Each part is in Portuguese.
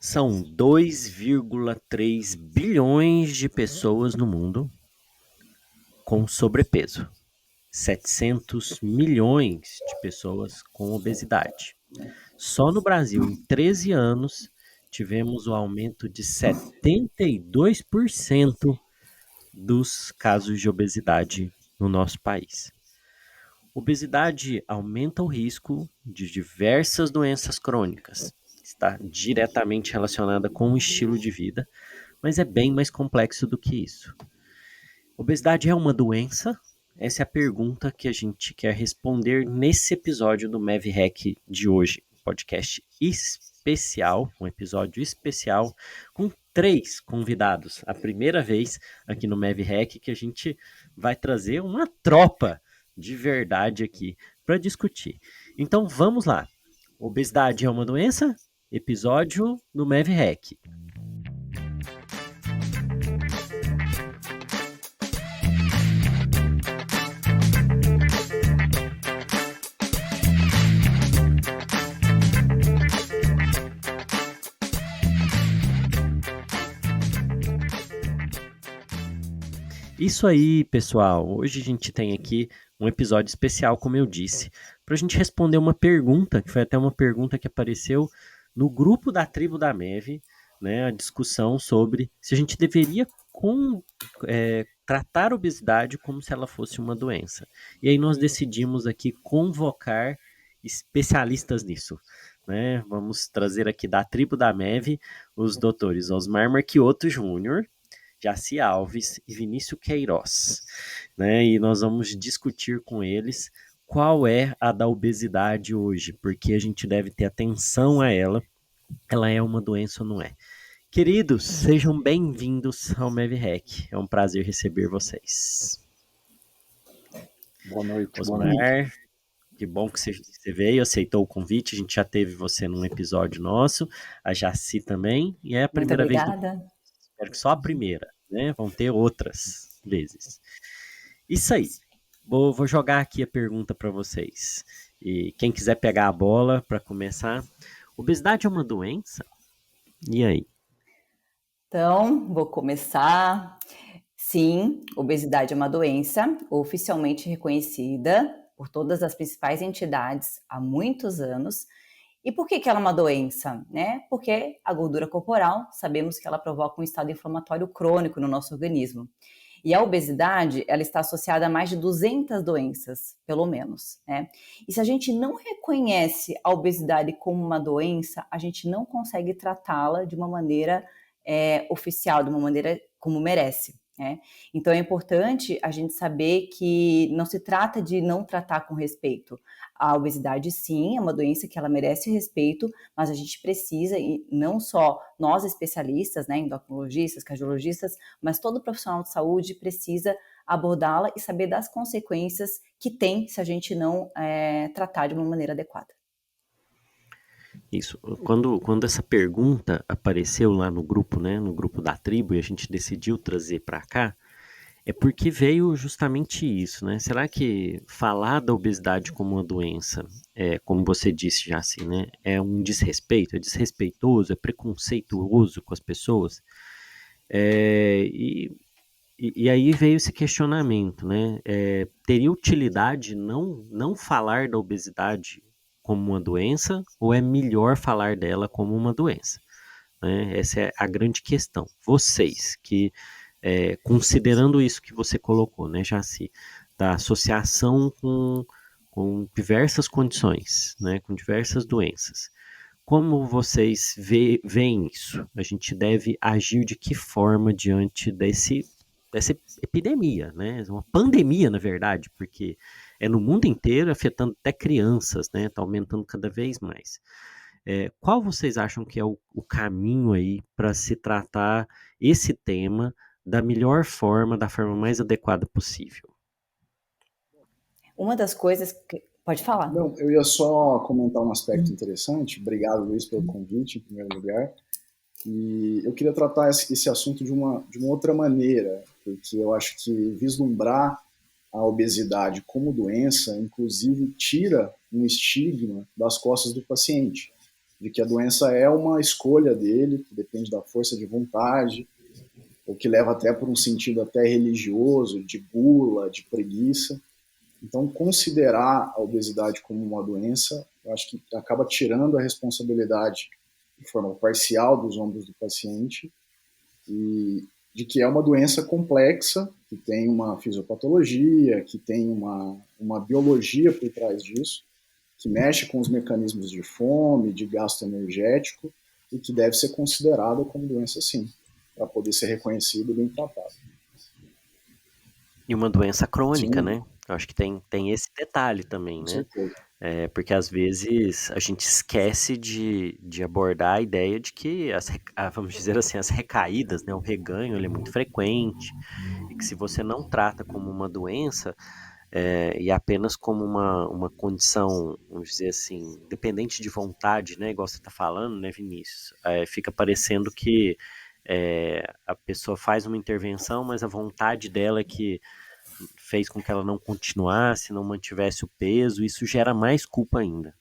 São 2,3 bilhões de pessoas no mundo com sobrepeso. 700 milhões de pessoas com obesidade. Só no Brasil, em 13 anos, tivemos o aumento de 72% dos casos de obesidade no nosso país. Obesidade aumenta o risco de diversas doenças crônicas. Está diretamente relacionada com o estilo de vida, mas é bem mais complexo do que isso. Obesidade é uma doença? Essa é a pergunta que a gente quer responder nesse episódio do MevHack de hoje. Podcast especial, um episódio especial com 3 convidados. A primeira vez aqui no MevHack que a gente vai trazer uma tropa de verdade aqui para discutir. Então vamos lá. Obesidade é uma doença? Episódio do MevHack. Isso aí, pessoal. Hoje a gente tem aqui um episódio especial, como eu disse, para a gente responder uma pergunta, que foi até uma pergunta que apareceu no grupo da Tribo da Mev, né? A discussão sobre se a gente deveria tratar a obesidade como se ela fosse uma doença. E aí nós decidimos aqui convocar especialistas nisso. Né? Vamos trazer aqui da Tribo da Mev os doutores Osmar Marchiotto Júnior, Jaci Alves e Vinícius Queiroz, né? E nós vamos discutir com eles qual é a da obesidade hoje, porque a gente deve ter atenção a ela. Ela é uma doença ou não é? Queridos, sejam bem-vindos ao MevHack. É um prazer receber vocês. Boa noite. Osmar, que bom que você veio, aceitou o convite. A gente já teve você num episódio nosso, a Jaci também, e é a primeira vez do. Espero que só a primeira, né? Vão ter outras vezes. Isso aí. Vou jogar aqui a pergunta para vocês. E quem quiser pegar a bola para começar. Obesidade é uma doença? E aí? Então, vou começar. Sim, obesidade é uma doença oficialmente reconhecida por todas as principais entidades há muitos anos. E por que ela é uma doença? Né? Porque a gordura corporal, sabemos que ela provoca um estado inflamatório crônico no nosso organismo. E a obesidade, ela está associada a mais de 200 doenças, pelo menos, né? E se a gente não reconhece a obesidade como uma doença, a gente não consegue tratá-la de uma maneira oficial, de uma maneira como merece. Né? Então é importante a gente saber que não se trata de não tratar com respeito. A obesidade, sim, é uma doença que ela merece respeito, mas a gente precisa, e não só nós especialistas, né, endocrinologistas, cardiologistas, mas todo profissional de saúde precisa abordá-la e saber das consequências que tem se a gente não tratar de uma maneira adequada. Isso. Quando essa pergunta apareceu lá no grupo, né, no grupo da tribo, e a gente decidiu trazer para cá, é porque veio justamente isso, né? Será que falar da obesidade como uma doença, como você disse já assim, né, é um desrespeito, é desrespeitoso, é preconceituoso com as pessoas? E aí veio esse questionamento, né? Teria utilidade não falar da obesidade como uma doença ou é melhor falar dela como uma doença? Né? Essa é a grande questão. Vocês que, considerando isso que você colocou, né, Jaci, da associação com diversas condições, né, com diversas doenças, como vocês veem isso? A gente deve agir de que forma diante dessa epidemia, né? Uma pandemia, na verdade, porque é no mundo inteiro, afetando até crianças, né? Está aumentando cada vez mais. Qual vocês acham que é o caminho aí para se tratar esse tema da melhor forma, da forma mais adequada possível? Uma das coisas que... Pode falar. Não, eu ia só comentar um aspecto interessante. Obrigado, Luiz, pelo convite, em primeiro lugar. E eu queria tratar esse assunto de uma outra maneira, porque eu acho que vislumbrar a obesidade como doença, inclusive, tira um estigma das costas do paciente. de que a doença é uma escolha dele, que depende da força de vontade, ou que leva até por um sentido até religioso, de gula, de preguiça. Então, considerar a obesidade como uma doença, eu acho que acaba tirando a responsabilidade de forma parcial dos ombros do paciente e de que é uma doença complexa, que tem uma fisiopatologia, que tem uma biologia por trás disso, que mexe com os mecanismos de fome, de gasto energético, e que deve ser considerada como doença sim, para poder ser reconhecida e bem tratada. E uma doença crônica, Sim, né? Eu acho que tem esse detalhe também, com né? certeza. Porque às vezes a gente esquece de abordar a ideia de que, vamos dizer assim, as recaídas, né? O reganho, ele é muito frequente, e que se você não trata como uma doença, e apenas como uma condição, vamos dizer assim, dependente de vontade, né? Igual você está falando, né, Vinícius? Fica parecendo que a pessoa faz uma intervenção, mas a vontade dela é que fez com que ela não continuasse, não mantivesse o peso, isso gera mais culpa ainda.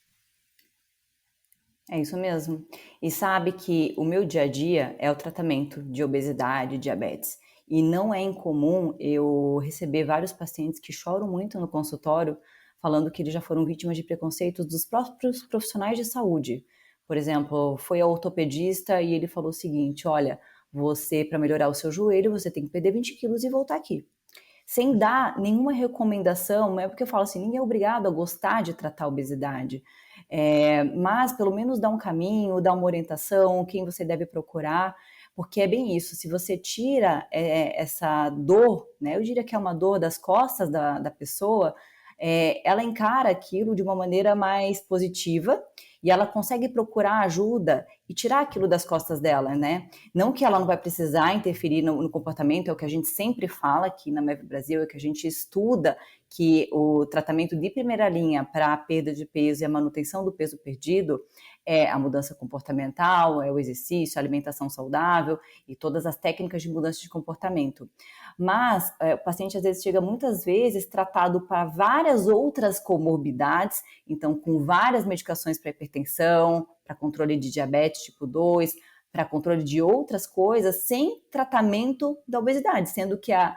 É isso mesmo. E sabe que o meu dia a dia é o tratamento de obesidade e diabetes. E não é incomum eu receber vários pacientes que choram muito no consultório, falando que eles já foram vítimas de preconceitos dos próprios profissionais de saúde. Por exemplo, foi ao ortopedista e ele falou o seguinte: olha, você, para melhorar o seu joelho, você tem que perder 20 quilos e voltar aqui. Sem dar nenhuma recomendação, é porque eu falo assim, ninguém é obrigado a gostar de tratar a obesidade, mas pelo menos dar um caminho, dar uma orientação, quem você deve procurar, porque é bem isso, se você tira essa dor, né, eu diria que é uma dor das costas da pessoa, ela encara aquilo de uma maneira mais positiva e ela consegue procurar ajuda e tirar aquilo das costas dela, né? Não que ela não vai precisar interferir no comportamento, é o que a gente sempre fala aqui na MEV Brasil, é que a gente estuda que o tratamento de primeira linha para a perda de peso e a manutenção do peso perdido é a mudança comportamental, é o exercício, a alimentação saudável e todas as técnicas de mudança de comportamento. Mas o paciente às vezes chega muitas vezes tratado para várias outras comorbidades, então com várias medicações para hipertensão, para controle de diabetes tipo 2, para controle de outras coisas, sem tratamento da obesidade, sendo que a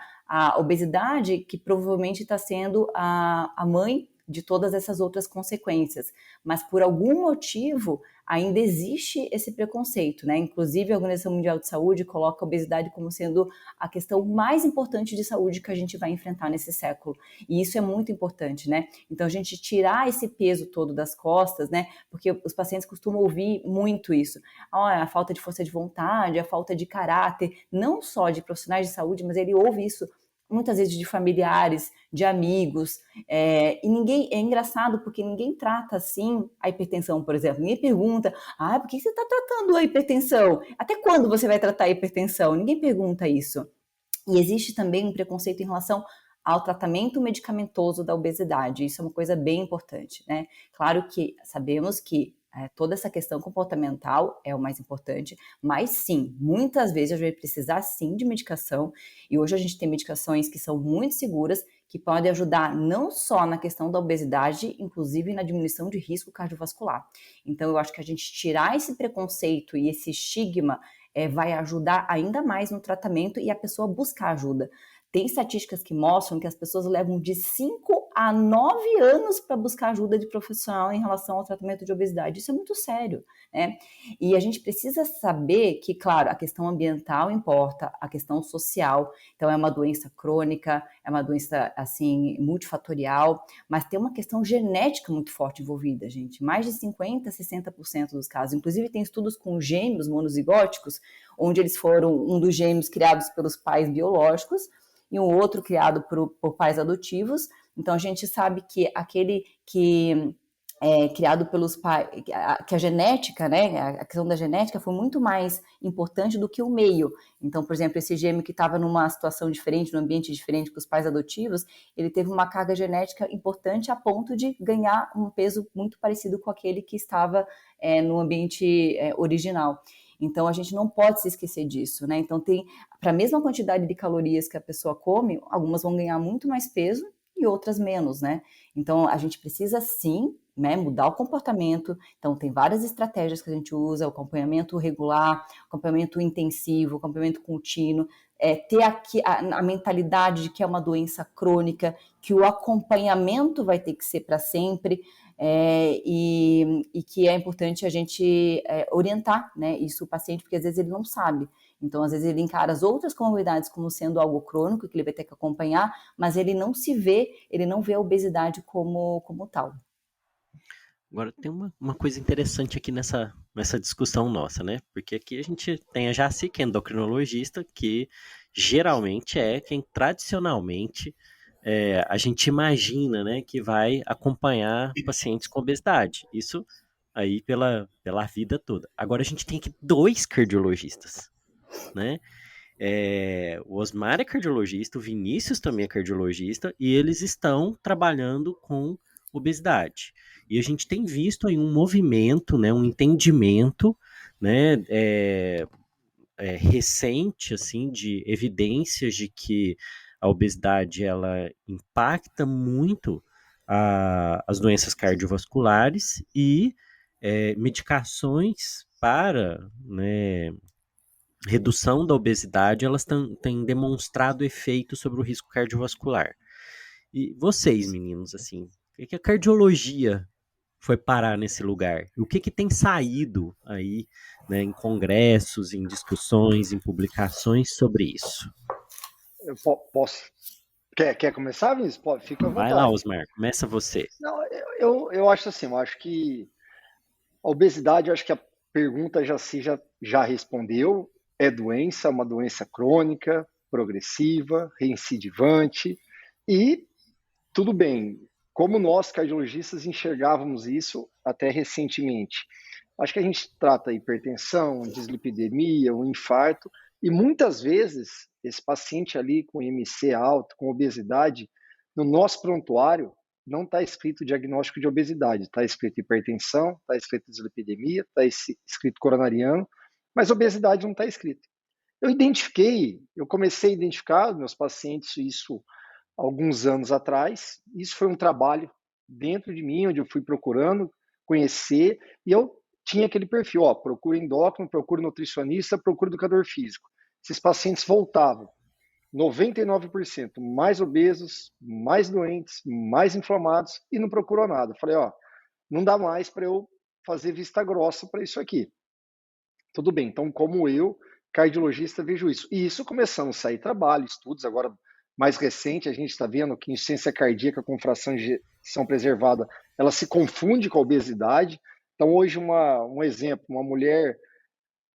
obesidade que provavelmente está sendo a mãe de todas essas outras consequências, mas por algum motivo ainda existe esse preconceito, né? Inclusive a Organização Mundial de Saúde coloca a obesidade como sendo a questão mais importante de saúde que a gente vai enfrentar nesse século, e isso é muito importante, né? Então a gente tirar esse peso todo das costas, né? Porque os pacientes costumam ouvir muito isso, a falta de força de vontade, a falta de caráter, não só de profissionais de saúde, mas ele ouve isso muitas vezes de familiares, de amigos, e ninguém, é engraçado porque ninguém trata assim a hipertensão, por exemplo, ninguém pergunta, por que você está tratando a hipertensão? Até quando você vai tratar a hipertensão? Ninguém pergunta isso. E existe também um preconceito em relação ao tratamento medicamentoso da obesidade, isso é uma coisa bem importante, né? Claro que sabemos que toda essa questão comportamental é o mais importante, mas sim, muitas vezes a gente vai precisar sim de medicação, e hoje a gente tem medicações que são muito seguras, que podem ajudar não só na questão da obesidade, inclusive na diminuição de risco cardiovascular. Então eu acho que a gente tirar esse preconceito e esse estigma vai ajudar ainda mais no tratamento e a pessoa buscar ajuda. Tem estatísticas que mostram que as pessoas levam de 5 a 9 anos para buscar ajuda de profissional em relação ao tratamento de obesidade. Isso é muito sério, né? E a gente precisa saber que, claro, a questão ambiental importa, a questão social, então é uma doença crônica, é uma doença, assim, multifatorial, mas tem uma questão genética muito forte envolvida, gente. Mais de 50% a 60% dos casos. Inclusive, tem estudos com gêmeos monozigóticos, onde eles foram um dos gêmeos criados pelos pais biológicos, e um outro criado por pais adotivos. Então, a gente sabe que aquele que é criado pelos pais, que a genética, né, a questão da genética foi muito mais importante do que o meio. Então, por exemplo, esse gêmeo que estava numa situação diferente, num ambiente diferente com os pais adotivos, ele teve uma carga genética importante a ponto de ganhar um peso muito parecido com aquele que estava no ambiente original. Então, a gente não pode se esquecer disso, né? Então, para a mesma quantidade de calorias que a pessoa come, algumas vão ganhar muito mais peso e outras menos, né? Então, a gente precisa, sim, né, mudar o comportamento. Então, tem várias estratégias que a gente usa, o acompanhamento regular, acompanhamento intensivo, acompanhamento contínuo, ter aqui a mentalidade de que é uma doença crônica, que o acompanhamento vai ter que ser para sempre, e que é importante a gente orientar, né, isso o paciente, porque às vezes ele não sabe. Então, às vezes ele encara as outras comorbidades como sendo algo crônico, que ele vai ter que acompanhar, mas ele não vê a obesidade como tal. Agora, tem uma coisa interessante aqui nessa discussão nossa, né? Porque aqui a gente tem a Jaci, que é endocrinologista, que geralmente é quem tradicionalmente a gente imagina, né, que vai acompanhar pacientes com obesidade. Isso aí pela vida toda. Agora a gente tem aqui dois cardiologistas, né? O Osmar é cardiologista, o Vinícius também é cardiologista, e eles estão trabalhando com obesidade. E a gente tem visto aí um movimento, né, um entendimento, né, recente, assim, de evidências de que a obesidade ela impacta muito as doenças cardiovasculares e medicações para, né, redução da obesidade, elas têm demonstrado efeito sobre o risco cardiovascular. E vocês, meninos, assim, o que a cardiologia foi parar nesse lugar? O que tem saído aí, né, em congressos, em discussões, em publicações sobre isso? Eu posso. Quer começar, Vinícius? Pode, fica à vontade. Vai lá, Osmar, começa você. Não, eu acho assim, eu acho que a obesidade, eu acho que a pergunta já respondeu. É doença, uma doença crônica, progressiva, reincidivante, e tudo bem. Como nós, cardiologistas, enxergávamos isso até recentemente? Acho que a gente trata a hipertensão, dislipidemia, um infarto, e muitas vezes esse paciente ali com IMC alto, com obesidade, no nosso prontuário não está escrito diagnóstico de obesidade, está escrito hipertensão, está escrito dislipidemia, está escrito coronariano, mas obesidade não está escrito. Eu comecei a identificar meus pacientes isso alguns anos atrás. Isso foi um trabalho dentro de mim, onde eu fui procurando conhecer, e eu tinha aquele perfil, procura endócrino, procura nutricionista, procura educador físico. Esses pacientes voltavam, 99% mais obesos, mais doentes, mais inflamados, e não procurou nada. Eu falei, não dá mais para eu fazer vista grossa para isso aqui. Tudo bem, então como eu, cardiologista, vejo isso. E isso começando a sair trabalho, estudos, agora mais recente, a gente está vendo que insuficiência cardíaca com fração de ejeção preservada, ela se confunde com a obesidade. Então hoje um exemplo, uma mulher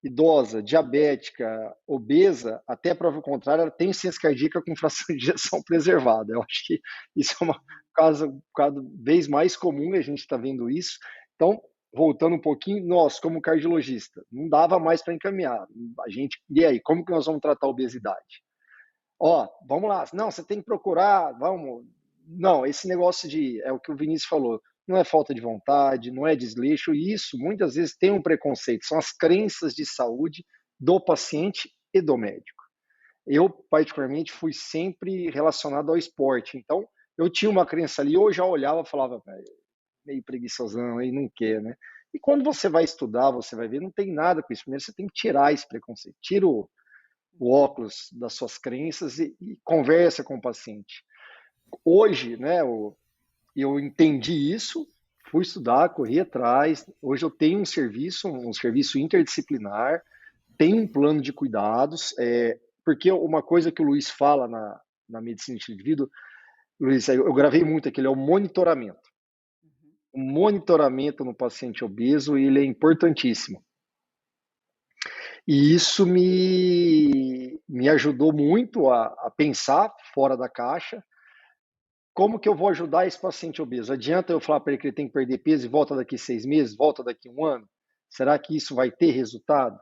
idosa, diabética, obesa, até prova contrária, ela tem insuficiência cardíaca com fração de ejeção preservada. Eu acho que isso é uma coisa cada vez mais comum, a gente está vendo isso. Então, voltando um pouquinho, nós, como cardiologista, não dava mais para encaminhar. E aí, como que nós vamos tratar a obesidade? Vamos lá. Não, você tem que procurar, vamos. Não, esse negócio é o que o Vinícius falou, não é falta de vontade, não é desleixo, e isso muitas vezes tem um preconceito, são as crenças de saúde do paciente e do médico. Eu, particularmente, fui sempre relacionado ao esporte, então eu tinha uma crença ali, eu já olhava e falava, meio preguiçosão, aí não quer, né? E quando você vai estudar, você vai ver, não tem nada com isso. Primeiro você tem que tirar esse preconceito, tira o óculos das suas crenças e conversa com o paciente. Hoje, né, eu entendi isso, fui estudar, corri atrás. Hoje eu tenho um serviço interdisciplinar, tenho um plano de cuidados, porque uma coisa que o Luiz fala na medicina de estilo de vida, Luiz, eu gravei muito aquele, é o monitoramento. O monitoramento no paciente obeso, ele é importantíssimo. E isso me ajudou muito a pensar fora da caixa. Como que eu vou ajudar esse paciente obeso? Adianta eu falar para ele que ele tem que perder peso e volta daqui 6 meses, volta daqui 1 ano? Será que isso vai ter resultado?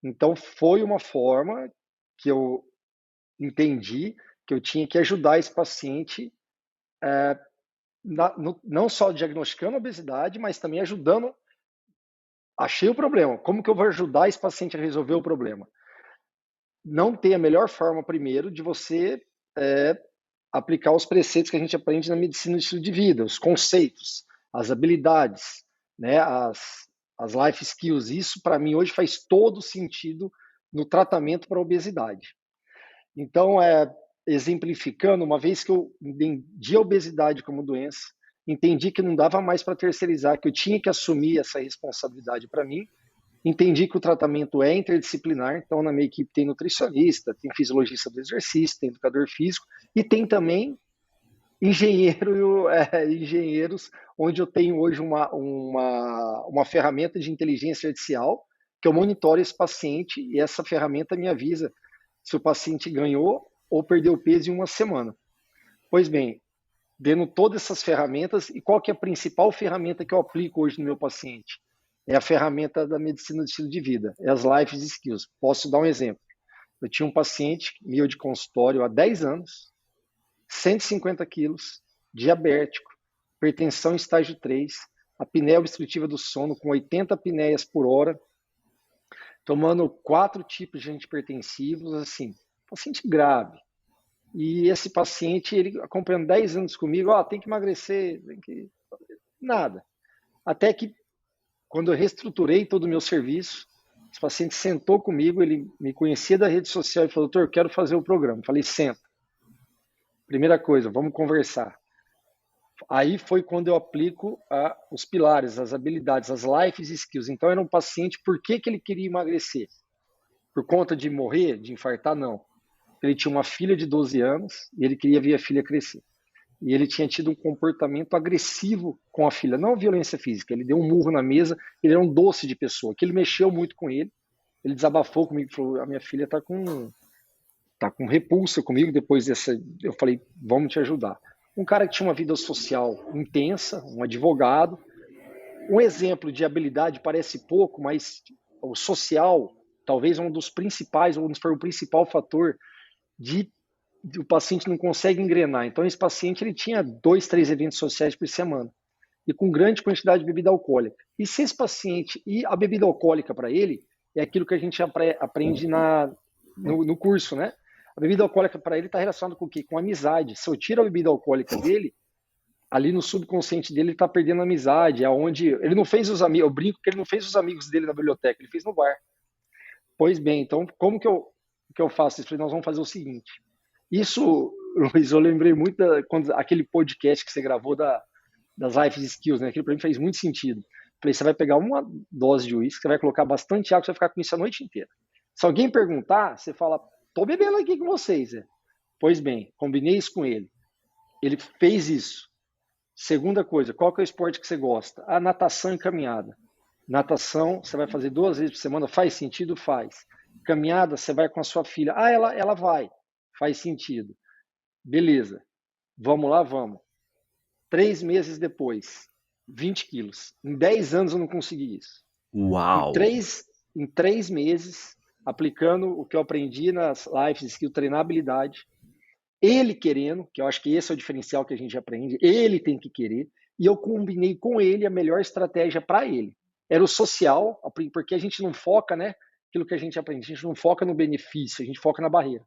Então, foi uma forma que eu entendi que eu tinha que ajudar esse paciente, não só diagnosticando a obesidade, mas também ajudando. Achei o problema. Como que eu vou ajudar esse paciente a resolver o problema? Não tem a melhor forma, primeiro, de você aplicar os preceitos que a gente aprende na medicina do estilo de vida, os conceitos. as habilidades, né, as life skills. Isso, para mim, hoje faz todo sentido no tratamento para a obesidade. Então, exemplificando, uma vez que eu entendi a obesidade como doença, entendi que não dava mais para terceirizar, que eu tinha que assumir essa responsabilidade para mim, entendi que o tratamento é interdisciplinar, então na minha equipe tem nutricionista, tem fisiologista do exercício, tem educador físico e tem também engenheiros, onde eu tenho hoje uma ferramenta de inteligência artificial que eu monitoro esse paciente e essa ferramenta me avisa se o paciente ganhou ou perdeu peso em uma semana. Pois bem, dando todas essas ferramentas, e qual que é a principal ferramenta que eu aplico hoje no meu paciente? É a ferramenta da medicina do estilo de vida, é as life skills. Posso dar um exemplo. Eu tinha um paciente meu de consultório há 10 anos, 150 quilos, diabético, hipertensão estágio 3, apneia obstrutiva do sono com 80 apneias por hora, tomando 4 tipos de antihipertensivos, assim, paciente grave. E esse paciente, ele acompanhando 10 anos comigo, tem que emagrecer, tem que... Nada. Até que, quando eu reestruturei todo o meu serviço, esse paciente sentou comigo, ele me conhecia da rede social e falou, doutor, eu quero fazer o programa. Eu falei, senta. Primeira coisa, vamos conversar. Aí foi quando eu aplico os pilares, as habilidades, as life skills. Então, era um paciente, por que ele queria emagrecer? Por conta de morrer, de infartar? Não. Ele tinha uma filha de 12 anos e ele queria ver a filha crescer. E ele tinha tido um comportamento agressivo com a filha, não violência física. Ele deu um murro na mesa, ele era um doce de pessoa, que ele mexeu muito com ele. Ele desabafou comigo e falou, a minha filha está com repulsa comigo depois dessa... Eu falei, vamos te ajudar. Um cara que tinha uma vida social intensa, um advogado. Um exemplo de habilidade parece pouco, mas o social talvez é um dos principais, ou o principal fator o paciente não consegue engrenar. Então, esse paciente ele tinha 2, 3 eventos sociais por semana e com grande quantidade de bebida alcoólica. E se esse paciente, e a bebida alcoólica para ele, é aquilo que a gente aprende no curso, né? A bebida alcoólica para ele está relacionada com o quê? Com amizade. Se eu tiro a bebida alcoólica dele, ali no subconsciente dele ele está perdendo a amizade, aonde ele não fez os amigos, eu brinco que ele não fez os amigos dele na biblioteca, ele fez no bar. Pois bem, então como que eu faço isso? Nós vamos fazer o seguinte. Isso, Luiz, eu lembrei muito aquele podcast que você gravou das life skills, né? Aquilo para mim fez muito sentido. Falei, você vai pegar uma dose de uísque, você vai colocar bastante água, você vai ficar com isso a noite inteira. Se alguém perguntar, você fala, tô bebendo aqui com vocês. Né? Pois bem, combinei isso com ele. Ele fez isso. Segunda coisa, qual que é o esporte que você gosta? A natação e caminhada. Natação, você vai fazer 2 vezes por semana, faz sentido? Faz. Caminhada, você vai com a sua filha. Ela vai. Faz sentido. Beleza. Vamos lá, vamos. 3 meses depois, 20 quilos. Em 10 anos eu não consegui isso. Uau! Em 3 meses, aplicando o que eu aprendi nas life skills, treinabilidade, ele querendo, que eu acho que esse é o diferencial que a gente aprende, ele tem que querer, e eu combinei com ele a melhor estratégia para ele. Era o social, porque a gente não foca, né? Aquilo que a gente aprende, a gente não foca no benefício, a gente foca na barreira.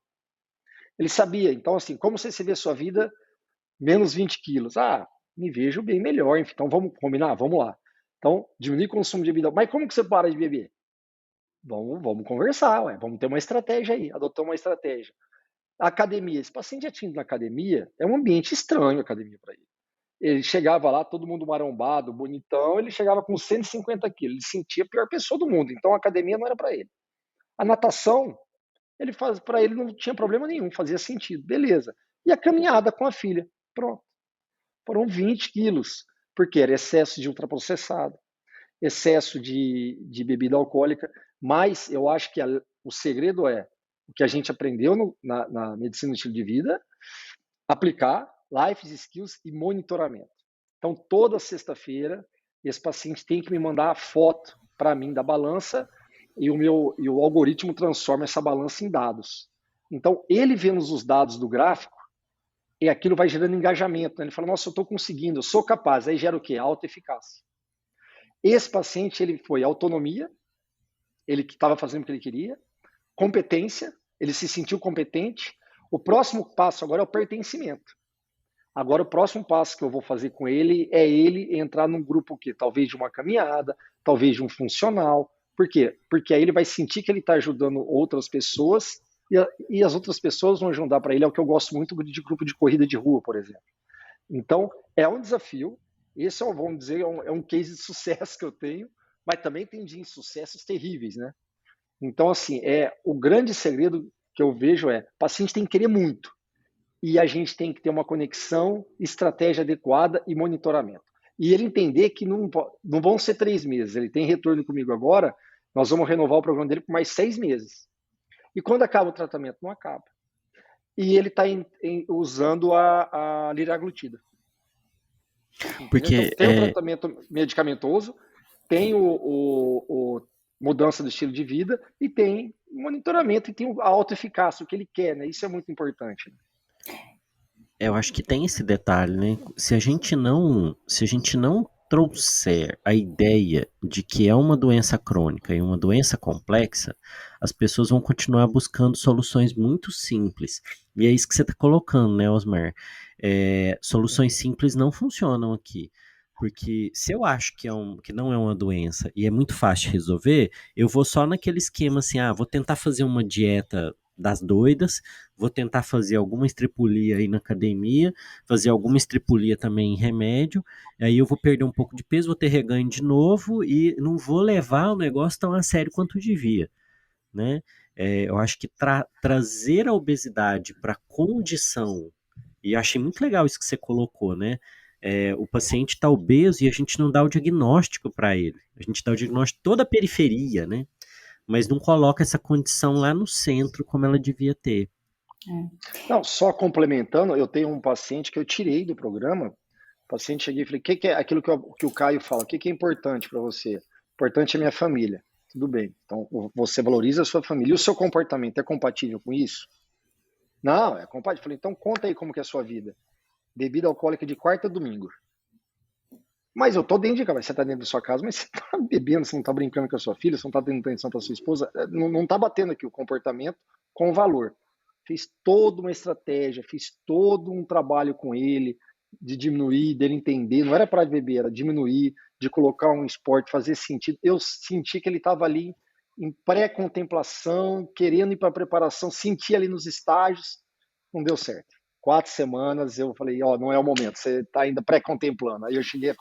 Ele sabia, então assim, como você se vê a sua vida menos 20 quilos? Me vejo bem melhor, enfim, então vamos combinar? Vamos lá. Então, diminuir o consumo de bebida. Mas como que você para de beber? Vamos conversar, vamos ter uma estratégia aí, adotar uma estratégia. Academia, esse paciente já tinha ido na academia, é um ambiente estranho a academia para ele. Ele chegava lá, todo mundo marombado, bonitão, ele chegava com 150 quilos, ele sentia a pior pessoa do mundo, então a academia não era para ele. A natação, para ele não tinha problema nenhum, fazia sentido, beleza. E a caminhada com a filha, pronto. Foram 20 quilos, porque era excesso de ultraprocessado, excesso de bebida alcoólica, mas eu acho que o segredo é o que a gente aprendeu na medicina do estilo de vida, aplicar life skills e monitoramento. Então, toda sexta-feira, esse paciente tem que me mandar a foto para mim da balança e o algoritmo transforma essa balança em dados. Então, ele vendo os dados do gráfico, e aquilo vai gerando engajamento. Né? Ele fala, nossa, eu estou conseguindo, eu sou capaz. Aí gera o quê? Alta eficácia. Esse paciente, ele foi autonomia, ele estava fazendo o que ele queria, competência, ele se sentiu competente. O próximo passo agora é o pertencimento. Agora, o próximo passo que eu vou fazer com ele é ele entrar num grupo que talvez de uma caminhada, talvez de um funcional. Por quê? Porque aí ele vai sentir que ele está ajudando outras pessoas e as outras pessoas vão ajudar para ele. É o que eu gosto muito de grupo de corrida de rua, por exemplo. Então, é um desafio. Esse é, vamos dizer, é um case de sucesso que eu tenho, mas também tem de insucessos terríveis, né? Então, assim, o grande segredo que eu vejo o paciente tem que querer muito e a gente tem que ter uma conexão, estratégia adequada e monitoramento. E ele entender que não vão ser 3 meses. Ele tem retorno comigo agora, nós vamos renovar o programa dele por mais 6 meses. E quando acaba o tratamento, não acaba. E ele está usando a liraglutida. Porque Então, tem o tratamento medicamentoso, tem o mudança do estilo de vida e tem monitoramento e tem a autoeficácia, o que ele quer, né? Isso é muito importante. eu acho que tem esse detalhe, né? Se a gente não trouxer a ideia de que é uma doença crônica e uma doença complexa, as pessoas vão continuar buscando soluções muito simples. E é isso que você está colocando, né, Osmar? Soluções simples não funcionam aqui. Porque se eu acho que não é uma doença e é muito fácil de resolver, eu vou só naquele esquema assim, vou tentar fazer uma dieta das doidas, vou tentar fazer alguma estripulia aí na academia, fazer alguma estripulia também em remédio, aí eu vou perder um pouco de peso, vou ter reganho de novo e não vou levar o negócio tão a sério quanto devia, né? Eu acho que trazer a obesidade para condição, e achei muito legal isso que você colocou, né? O paciente está obeso e a gente não dá o diagnóstico para ele, a gente dá o diagnóstico toda a periferia, né? Mas não coloca essa condição lá no centro como ela devia ter. Não, só complementando, eu tenho um paciente que eu tirei do programa. O paciente cheguei e falei: o que é aquilo que o Caio fala? O que é importante para você? Importante é minha família. Tudo bem. Então, você valoriza a sua família. E o seu comportamento é compatível com isso? Não, é compatível. Eu falei: então, conta aí como que é a sua vida. Bebida alcoólica de quarta a domingo. Mas eu tô dentro de casa. Você tá dentro da sua casa, mas você tá bebendo, você não tá brincando com a sua filha, você não tá tendo atenção para sua esposa. Não tá batendo aqui o comportamento com o valor. Fiz toda uma estratégia, fiz todo um trabalho com ele, de diminuir, dele entender. Não era parar de beber, era diminuir, de colocar um esporte, fazer sentido. Eu senti que ele estava ali em pré-contemplação, querendo ir para a preparação, senti ali nos estágios, não deu certo. 4 semanas eu falei: não é o momento, você está ainda pré-contemplando. Aí eu cheguei à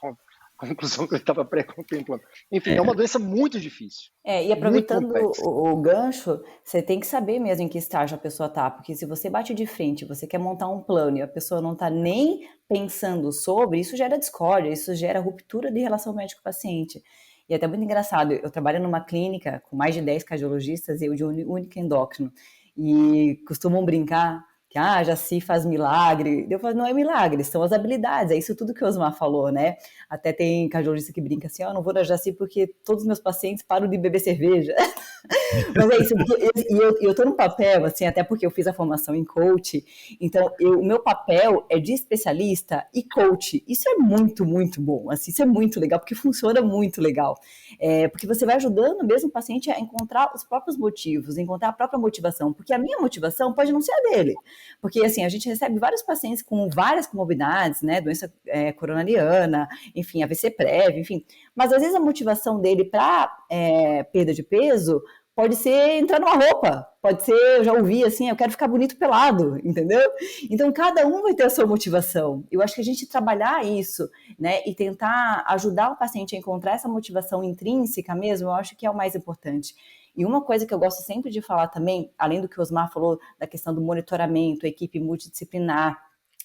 conclusão que ele estava pré-contemplando. Enfim, é uma doença muito difícil. E aproveitando o gancho, você tem que saber mesmo em que estágio a pessoa tá, porque se você bate de frente, você quer montar um plano e a pessoa não tá nem pensando sobre, isso gera discórdia, isso gera ruptura de relação médico-paciente. E é até muito engraçado, eu trabalho numa clínica com mais de 10 cardiologistas e eu de único endócrino, e costumam brincar que Jaci faz milagre. Eu falo: não é milagre, são as habilidades, é isso tudo que o Osmar falou, né? Até tem cardiologista que brinca assim: eu não vou na Jaci porque todos os meus pacientes param de beber cerveja. Mas é isso, e eu tô no papel, assim, até porque eu fiz a formação em coach, então o meu papel é de especialista e coach. Isso é muito, muito bom, assim, isso é muito legal, porque funciona muito legal. Porque você vai ajudando mesmo o paciente a encontrar os próprios motivos, encontrar a própria motivação, porque a minha motivação pode não ser a dele. Porque, assim, a gente recebe vários pacientes com várias comorbidades, né, doença coronariana, enfim, AVC prévio, enfim, mas às vezes a motivação dele para perda de peso pode ser entrar numa roupa, pode ser, eu já ouvi assim, eu quero ficar bonito pelado, entendeu? Então, cada um vai ter a sua motivação. Eu acho que a gente trabalhar isso, né, e tentar ajudar o paciente a encontrar essa motivação intrínseca mesmo, eu acho que é o mais importante. E uma coisa que eu gosto sempre de falar também, além do que o Osmar falou, da questão do monitoramento, a equipe multidisciplinar.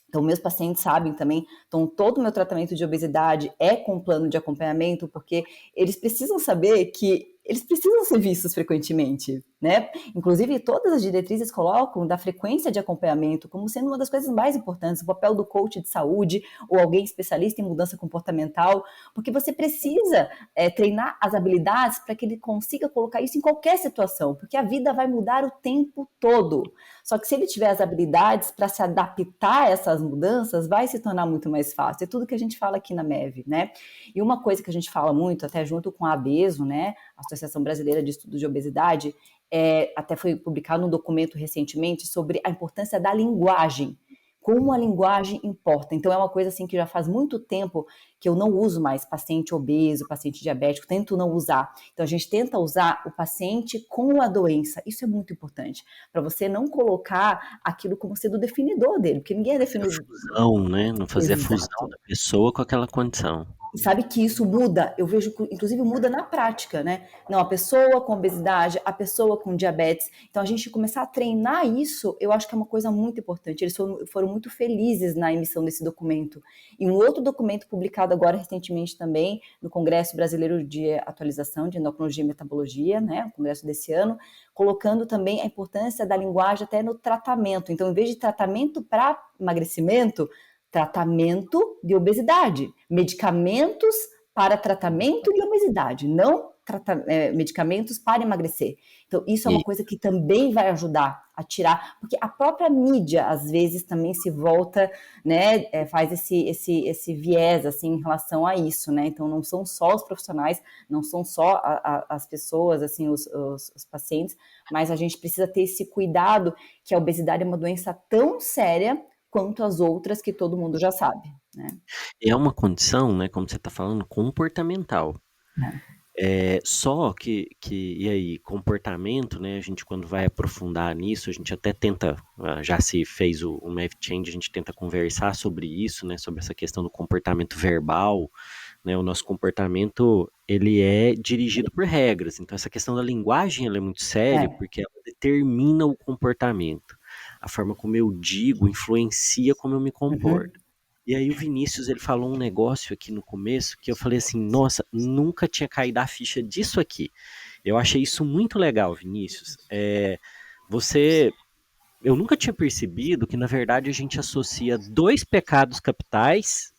Então, meus pacientes sabem também, então todo o meu tratamento de obesidade é com plano de acompanhamento, porque eles precisam saber que eles precisam ser vistos frequentemente, né? Inclusive, todas as diretrizes colocam da frequência de acompanhamento como sendo uma das coisas mais importantes, o papel do coach de saúde ou alguém especialista em mudança comportamental, porque você precisa treinar as habilidades para que ele consiga colocar isso em qualquer situação, porque a vida vai mudar o tempo todo. Só que se ele tiver as habilidades para se adaptar a essas mudanças, vai se tornar muito mais fácil. É tudo que a gente fala aqui na MEV, né? E uma coisa que a gente fala muito, até junto com a ABESO, né, a Associação Brasileira de Estudos de Obesidade, até foi publicado um documento recentemente sobre a importância da linguagem. como a linguagem importa. Então, é uma coisa assim que já faz muito tempo que eu não uso mais paciente obeso, paciente diabético, tento não usar. Então, a gente tenta usar o paciente com a doença. Isso é muito importante, para você não colocar aquilo como sendo o definidor dele, porque ninguém é definido. Fusão, né? Não fazer a fusão Exato. da pessoa com aquela condição. E sabe que isso muda, eu vejo, inclusive muda na prática, né? Não, a pessoa com obesidade, a pessoa com diabetes. Então, a gente começar a treinar isso, eu acho que é uma coisa muito importante. Eles foram muito felizes na emissão desse documento. E um outro documento publicado agora recentemente também, no Congresso Brasileiro de Atualização de Endocrinologia e Metabologia, né? O congresso desse ano, colocando também a importância da linguagem até no tratamento. Então, em vez de tratamento para emagrecimento, tratamento de obesidade, medicamentos para tratamento de obesidade, não medicamentos para emagrecer. Então, isso é uma coisa que também vai ajudar a tirar, porque a própria mídia, às vezes, também se volta, né, faz esse viés, assim, em relação a isso, né, então não são só os profissionais, não são só as pessoas, assim, os pacientes, mas a gente precisa ter esse cuidado, que a obesidade é uma doença tão séria quanto as outras que todo mundo já sabe, né? É uma condição, né, como você está falando, comportamental. Só que, e aí, comportamento, né, a gente quando vai aprofundar nisso, a gente até tenta, já se fez o Math Change, a gente tenta conversar sobre isso, né, sobre essa questão do comportamento verbal, né, o nosso comportamento, ele é dirigido por regras, então essa questão da linguagem, ela é muito séria, porque ela determina o comportamento, a forma como eu digo influencia como eu me comporto. E aí o Vinícius, ele falou um negócio aqui no começo que eu falei assim, nossa, nunca tinha caído a ficha disso aqui. Eu achei isso muito legal, Vinícius. Eu nunca tinha percebido que, na verdade, a gente associa 2 pecados capitais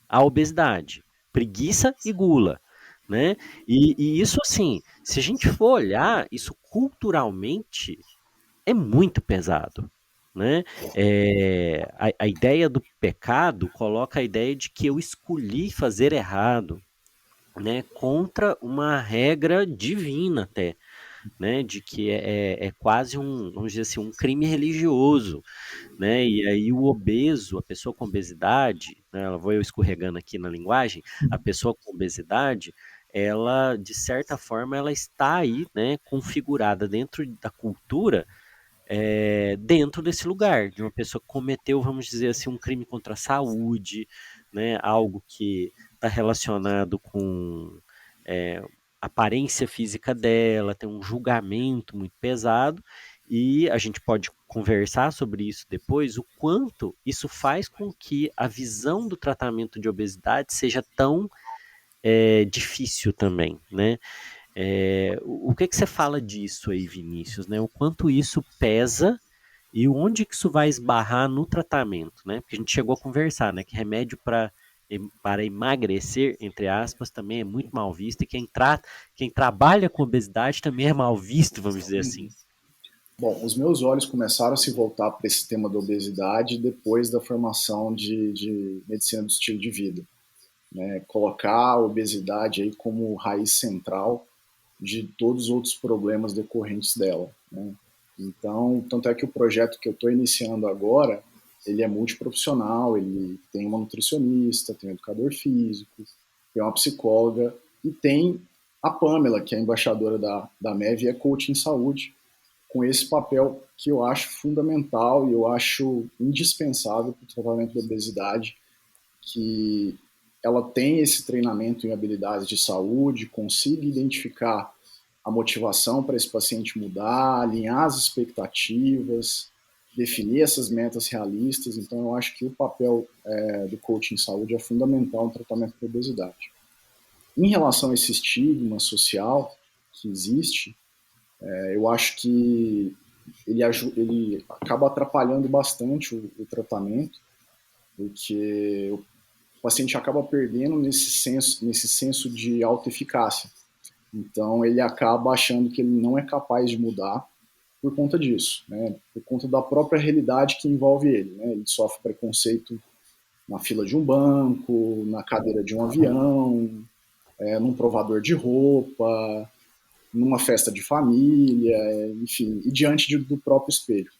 à obesidade, preguiça e gula, né? E isso, assim, se a gente for olhar, isso culturalmente é muito pesado, né? A ideia do pecado coloca a ideia de que eu escolhi fazer errado, né? Contra uma regra divina até, né? De que é quase vamos dizer assim, um crime religioso, né? E aí o obeso, a pessoa com obesidade, né? Ela vou eu escorregando aqui na linguagem, a pessoa com obesidade, ela de certa forma ela está aí, né? Configurada dentro da cultura dentro desse lugar, de uma pessoa que cometeu, vamos dizer assim, um crime contra a saúde, né, algo que está relacionado com a aparência física dela, tem um julgamento muito pesado, e a gente pode conversar sobre isso depois, o quanto isso faz com que a visão do tratamento de obesidade seja tão difícil também, né? O que você fala disso aí, Vinícius, né? O quanto isso pesa e onde que isso vai esbarrar no tratamento, né? Porque a gente chegou a conversar, né? Que remédio para emagrecer, entre aspas, também é muito mal visto e quem trabalha com obesidade também é mal visto, vamos dizer assim. Bom, os meus olhos começaram a se voltar para esse tema da obesidade depois da formação de medicina do estilo de vida, né? Colocar a obesidade aí como raiz central de todos os outros problemas decorrentes dela, né? Então, tanto é que o projeto que eu estou iniciando agora, ele é multiprofissional, ele tem uma nutricionista, tem um educador físico, tem uma psicóloga e tem a Pamela, que é a embaixadora da MEV e é coach em saúde, com esse papel que eu acho fundamental e eu acho indispensável para o tratamento da obesidade, que ela tem esse treinamento em habilidades de saúde, consiga identificar a motivação para esse paciente mudar, alinhar as expectativas, definir essas metas realistas. Então, eu acho que o papel do coaching em saúde é fundamental no tratamento da obesidade. Em relação a esse estigma social que existe, eu acho que ele acaba atrapalhando bastante o tratamento, porque o paciente acaba perdendo nesse senso de autoeficácia. Então, ele acaba achando que ele não é capaz de mudar por conta disso, né? Por conta da própria realidade que envolve ele, né? Ele sofre preconceito na fila de um banco, na cadeira de um avião, num provador de roupa, numa festa de família, enfim, e diante do próprio espelho.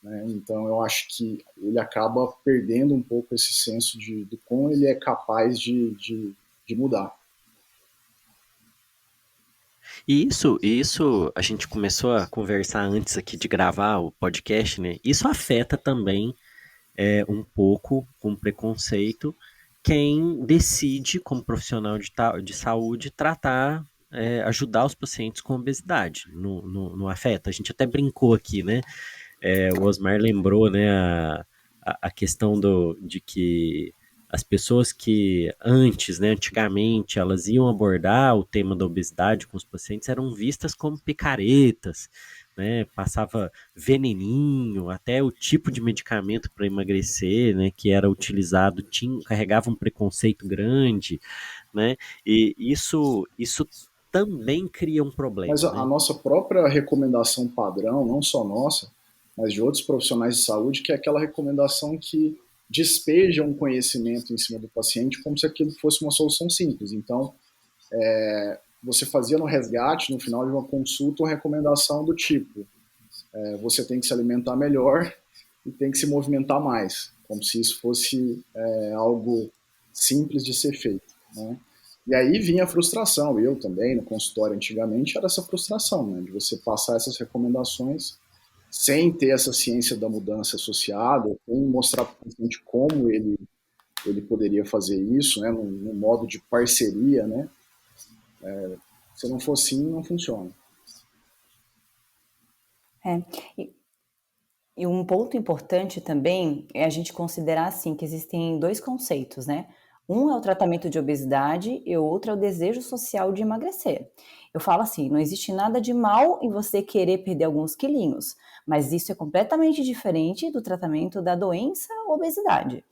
né? Então, eu acho que ele acaba perdendo um pouco esse senso de como ele é capaz de mudar. E isso a gente começou a conversar antes aqui de gravar o podcast, né? Isso afeta também um pouco com preconceito quem decide, como profissional de saúde, tratar, ajudar os pacientes com obesidade. Não afeta. A gente até brincou aqui, né? O Osmar lembrou, né, a questão de que as pessoas que antes, né, antigamente, elas iam abordar o tema da obesidade com os pacientes eram vistas como picaretas, né, passava veneninho, até o tipo de medicamento para emagrecer, né, que era utilizado, carregava um preconceito grande, né, e isso também cria um Mas problema, a né? nossa própria recomendação padrão, não só nossa, mas de outros profissionais de saúde, que é aquela recomendação que despeja um conhecimento em cima do paciente como se aquilo fosse uma solução simples. Então, você fazia no resgate, no final de uma consulta, uma recomendação do tipo: você tem que se alimentar melhor e tem que se movimentar mais, como se isso fosse algo simples de ser feito, né? E aí vinha a frustração, eu também, no consultório antigamente, era essa frustração, né, de você passar essas recomendações sem ter essa ciência da mudança associada, sem mostrar para o paciente como ele poderia fazer isso, né, num modo de parceria, né? Se não for assim, não funciona. É. E, e um ponto importante também é a gente considerar assim que existem dois conceitos, né? Um é o tratamento de obesidade e o outro é o desejo social de emagrecer. Eu falo assim, não existe nada de mal em você querer perder alguns quilinhos, mas isso é completamente diferente do tratamento da doença obesidade.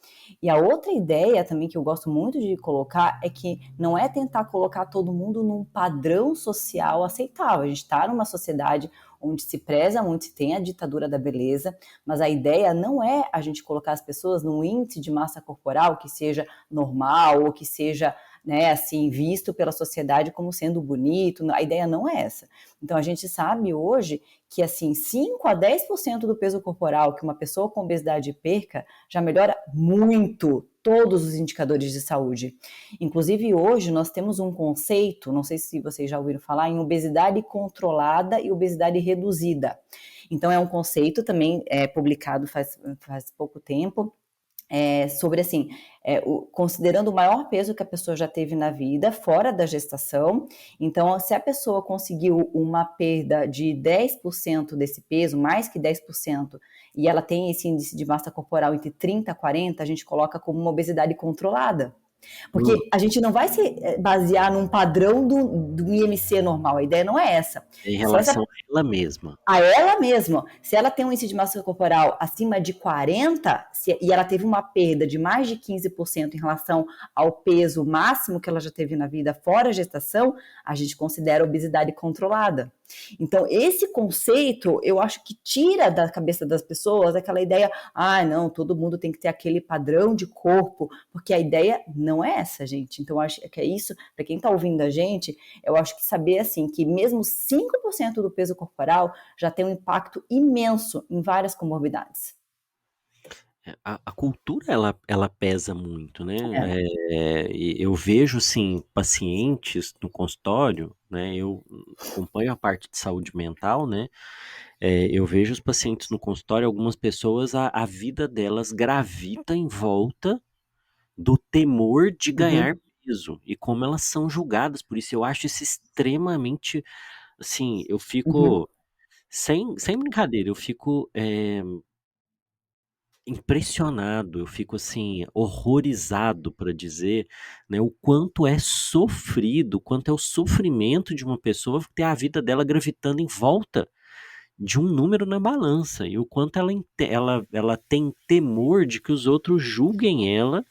E a outra ideia também que eu gosto muito de colocar é que não é tentar colocar todo mundo num padrão social aceitável. A gente está numa sociedade onde se preza muito, se tem a ditadura da beleza, mas a ideia não é a gente colocar as pessoas num índice de massa corporal que seja normal ou que seja, né, assim, visto pela sociedade como sendo bonito. A ideia não é essa. Então a gente sabe hoje que assim 5 a 10% do peso corporal que uma pessoa com obesidade perca já melhora muito todos os indicadores de saúde. Inclusive, hoje nós temos um conceito, não sei se vocês já ouviram falar, em obesidade controlada e obesidade reduzida. Então, é um conceito também publicado faz pouco tempo, sobre assim, considerando o maior peso que a pessoa já teve na vida, fora da gestação. Então, se a pessoa conseguiu uma perda de 10% desse peso, mais que 10%, e ela tem esse índice de massa corporal entre 30 e 40, a gente coloca como uma obesidade controlada. Porque Hum. a gente não vai se basear num padrão do IMC normal, a ideia não é essa. Em Se essa relação a ela mesma. a ela mesma, se ela tem um índice de massa corporal acima de 40 e ela teve uma perda de mais de 15% em relação ao peso máximo que ela já teve na vida fora a gestação, a gente considera obesidade controlada. Então, esse conceito, eu acho que tira da cabeça das pessoas aquela ideia, não, todo mundo tem que ter aquele padrão de corpo, porque a ideia não é essa, gente. Então, eu acho que é isso, para quem está ouvindo a gente, eu acho que saber, assim, que mesmo 5% do peso corporal já tem um impacto imenso em várias comorbidades. A cultura ela pesa muito, né? É. E eu vejo assim pacientes no consultório, né? Eu acompanho a parte de saúde mental, né? Eu vejo os pacientes no consultório, algumas pessoas a vida delas gravita em volta do temor de ganhar Uhum. peso e como elas são julgadas por isso. Eu acho isso extremamente, assim, eu Uhum. fico sem brincadeira, eu fico impressionado, eu fico assim, horrorizado para dizer, né, o quanto é sofrido, o quanto é o sofrimento de uma pessoa ter a vida dela gravitando em volta de um número na balança, e o quanto ela tem temor de que os outros julguem ela,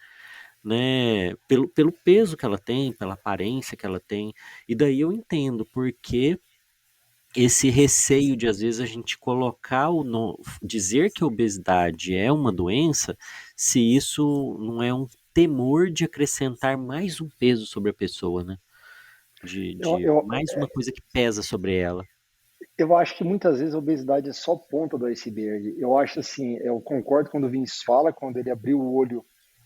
né, pelo peso que ela tem, pela aparência que ela tem, e daí eu entendo porque esse receio de às vezes a gente colocar dizer que a obesidade é uma doença, se isso não é um temor de acrescentar mais um peso sobre a pessoa, né? Eu, De eu, mais uma coisa que pesa sobre ela. Eu acho que muitas vezes a obesidade é só a ponta do iceberg. Eu acho assim, eu concordo quando o Vinícius fala, quando ele abriu o olho,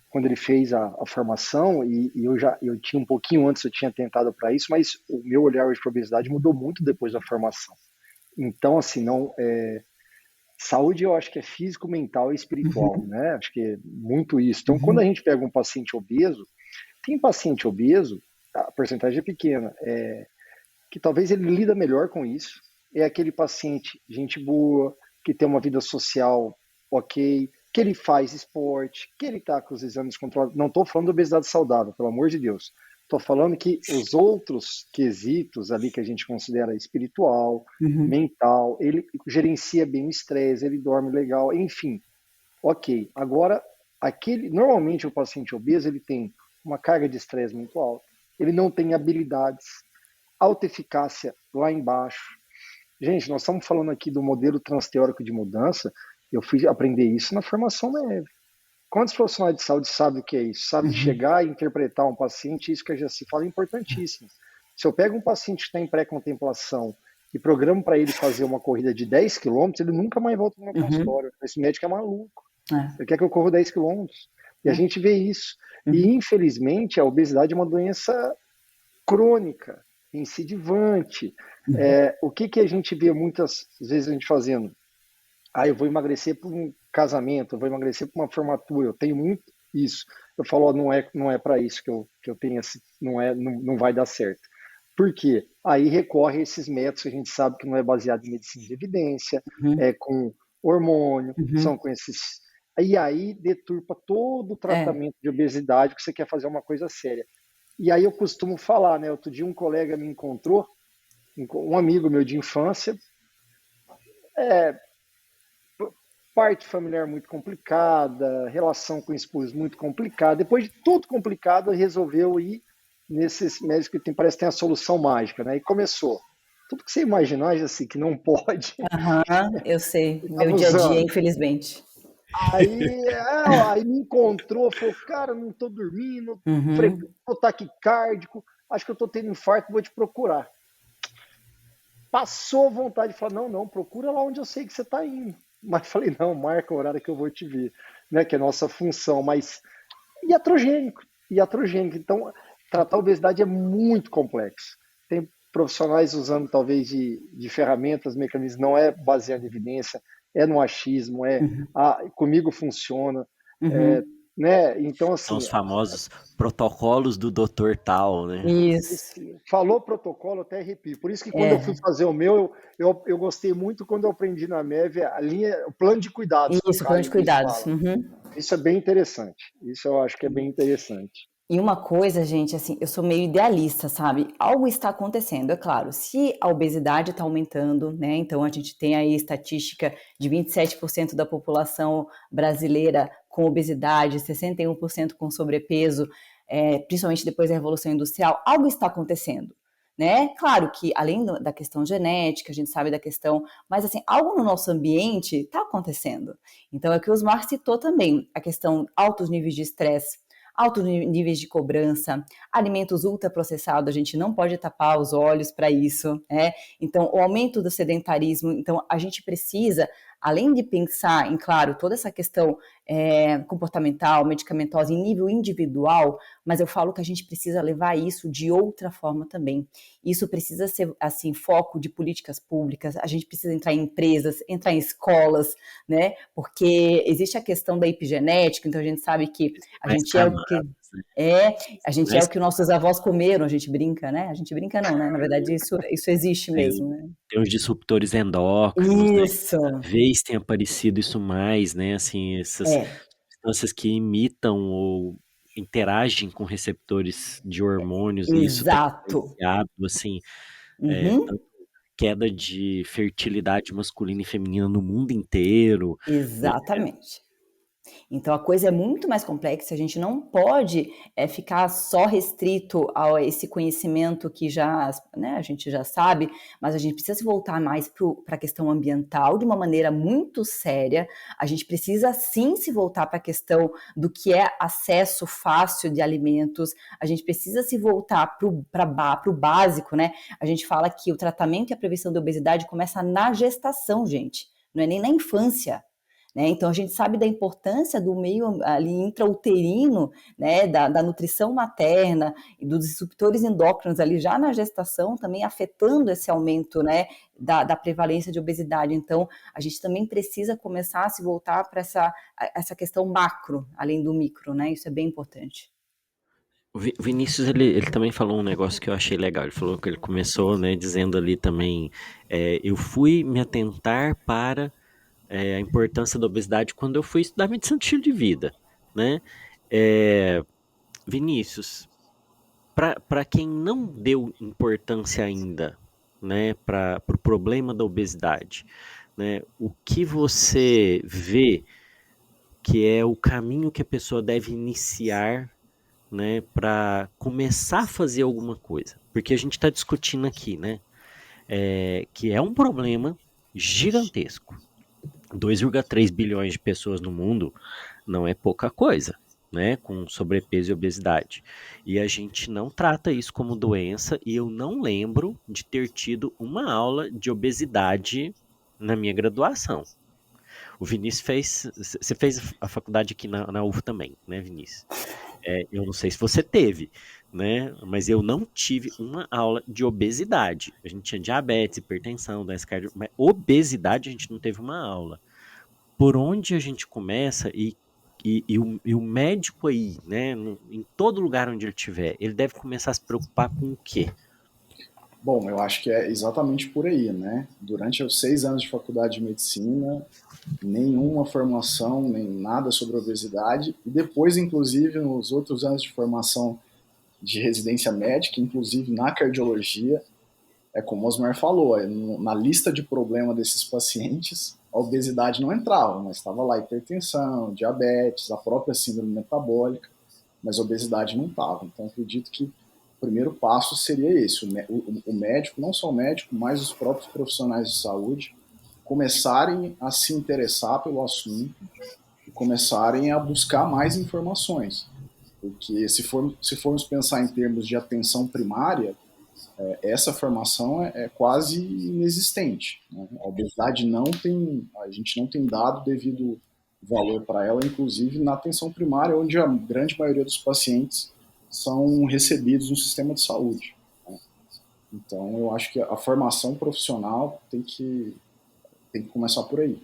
quando ele fez a formação, e eu tinha um pouquinho antes, eu tinha tentado para isso, mas o meu olhar hoje para a obesidade mudou muito depois da formação. Então, assim, não, saúde eu acho que é físico, mental e espiritual, Uhum, né? Acho que é muito isso. Então, quando a uhum, gente pega um paciente obeso, tem paciente obeso, a porcentagem é pequena, que talvez ele lida melhor com isso. É aquele paciente, gente boa, que tem uma vida social ok, que ele faz esporte, que ele está com os exames controlados. Não estou falando de obesidade saudável, pelo amor de Deus. Estou falando que os outros quesitos ali que a gente considera espiritual, uhum, mental, ele gerencia bem o estresse, ele dorme legal, enfim, ok. Agora, normalmente o paciente obeso ele tem uma carga de estresse muito alta, ele não tem habilidades, alta eficácia lá embaixo. Gente, nós estamos falando aqui do modelo transteórico de mudança. Eu fui aprender isso na formação médica. Quantos profissionais de saúde sabem o que é isso? Sabe uhum, chegar e interpretar um paciente? Isso que já se fala é importantíssimo. Se eu pego um paciente que está em pré-contemplação e programo para ele fazer uma corrida de 10 quilômetros, ele nunca mais volta no meu uhum, consultório. Esse médico é maluco. é, Ele quer que eu corra 10 quilômetros. E a é, gente vê isso. E, uhum, infelizmente, a obesidade é uma doença crônica, incidivante. uhum, O que, que a gente vê muitas vezes a gente fazendo? Eu vou emagrecer para um casamento, eu vou emagrecer para uma formatura, eu tenho muito isso. Eu falo, não é para isso que eu tenho, não vai dar certo. Por quê? Aí recorre a esses métodos que a gente sabe que não é baseado em medicina de evidência, uhum, é com hormônio, são uhum, com esses. E aí deturpa todo o é, tratamento de obesidade que você quer fazer uma coisa séria. E aí eu costumo falar, né? Outro dia um colega me encontrou, um amigo meu de infância, parte familiar muito complicada, relação com o esposo muito complicada. Depois de tudo complicado, resolveu ir nesses médicos que parece que tem a solução mágica, né? E começou. Tudo que você imaginar, assim, que não pode, aham, eu sei, estava meu dia a dia, usando. infelizmente. Aí me encontrou, falou, cara, não estou dormindo, Uhum, estou taquicárdico, acho que eu estou tendo infarto, vou te procurar. Passou vontade de falar, não, não, procura lá onde eu sei que você está indo. Mas falei, não, marca o horário que eu vou te ver, né? Que é a nossa função, mas iatrogênico, iatrogênico. Então, tratar a obesidade é muito complexo. Tem profissionais usando talvez de ferramentas, mecanismos, não é baseado em evidência, é no achismo, uhum, comigo funciona, é, uhum, né? Então, São assim, os famosos protocolos do doutor tal, né? isso, falou protocolo, até arrepio. Por isso que quando eu fui é, fazer o meu, eu gostei muito quando eu aprendi na MEV a linha, o plano de cuidados que o isso, plano de Caio Riz cuidados, fala. uhum. Isso é bem interessante. Isso eu acho que é bem interessante. E uma coisa, gente, assim, eu sou meio idealista, sabe? Algo está acontecendo, é claro. Se a obesidade está aumentando, né? Então a gente tem aí estatística de 27% da população brasileira com obesidade, 61% com sobrepeso, principalmente depois da Revolução Industrial, algo está acontecendo. Né? Claro que além da questão genética, a gente sabe da questão, mas assim, algo no nosso ambiente está acontecendo. Então é o que o Osmar citou também, a questão altos níveis de estresse, altos níveis de cobrança, alimentos ultraprocessados, a gente não pode tapar os olhos para isso, né? Então, o aumento do sedentarismo, então a gente precisa, além de pensar em, claro, toda essa questão comportamental, medicamentosa em nível individual, mas eu falo que a gente precisa levar isso de outra forma também. Isso precisa ser, assim, foco de políticas públicas, a gente precisa entrar em empresas, entrar em escolas, né? Porque existe a questão da epigenética, então a gente sabe que a Mais gente é o camadas, que né? a gente é Mais o que nossos avós comeram, a gente brinca, né? A gente brinca não, né? Na verdade isso existe tem, mesmo, né? tem os disruptores endócrinos, né? Isso, Talvez tenha aparecido isso mais, né? Assim, essas é, substâncias que imitam ou interagem com receptores de hormônios, e isso tem exato. influenciado, assim, Uhum, tanto queda de fertilidade masculina e feminina no mundo inteiro, né? exatamente. Então, a coisa é muito mais complexa, a gente não pode ficar só restrito a esse conhecimento que já, né, a gente já sabe, mas a gente precisa se voltar mais para a questão ambiental de uma maneira muito séria. A gente precisa, sim, se voltar para a questão do que é acesso fácil de alimentos, a gente precisa se voltar para o básico, né? A gente fala que o tratamento e a prevenção da obesidade começa na gestação, gente, não é nem na infância. Né? Então, a gente sabe da importância do meio ali intrauterino, né? da nutrição materna e dos disruptores endócrinos ali já na gestação, também afetando esse aumento, né? da prevalência de obesidade. Então, a gente também precisa começar a se voltar para essa questão macro, além do micro, né? Isso é bem importante. O Vinícius, ele também falou um negócio que eu achei legal. Ele falou que ele começou, né, dizendo ali também, eu fui me atentar para a importância da obesidade quando eu fui estudar medicina de estilo de vida, né? Vinícius, para quem não deu importância ainda, né, para o problema da obesidade, né, o que você vê que é o caminho que a pessoa deve iniciar, né, para começar a fazer alguma coisa? Porque a gente está discutindo aqui, né, que é um problema gigantesco. 2,3 bilhões de pessoas no mundo não é pouca coisa, né, com sobrepeso e obesidade. E a gente não trata isso como doença, e eu não lembro de ter tido uma aula de obesidade na minha graduação. O Vinícius fez, você fez a faculdade aqui na UF também, né, Vinícius? Eu não sei se você teve, né, mas eu não tive uma aula de obesidade. A gente tinha diabetes, hipertensão, doença cardíaca, mas obesidade a gente não teve uma aula. Por onde a gente começa e o médico aí, né, em todo lugar onde ele estiver, ele deve começar a se preocupar com o quê? Bom, eu acho que é exatamente por aí, né? Durante os 6 anos de faculdade de medicina, nenhuma formação, nem nada sobre obesidade, e depois, inclusive, nos outros anos de formação de residência médica, inclusive na cardiologia, é como o Osmar falou, na lista de problema desses pacientes, a obesidade não entrava, mas estava lá hipertensão, diabetes, a própria síndrome metabólica, mas a obesidade não estava. Então, acredito que o primeiro passo seria esse, o médico, não só o médico, mas os próprios profissionais de saúde, começarem a se interessar pelo assunto e começarem a buscar mais informações. Porque se formos pensar em termos de atenção primária, essa formação é quase inexistente, né? A obesidade a gente não tem dado devido valor para ela, inclusive na atenção primária, onde a grande maioria dos pacientes são recebidos no sistema de saúde, né? Então, eu acho que a formação profissional tem que começar por aí.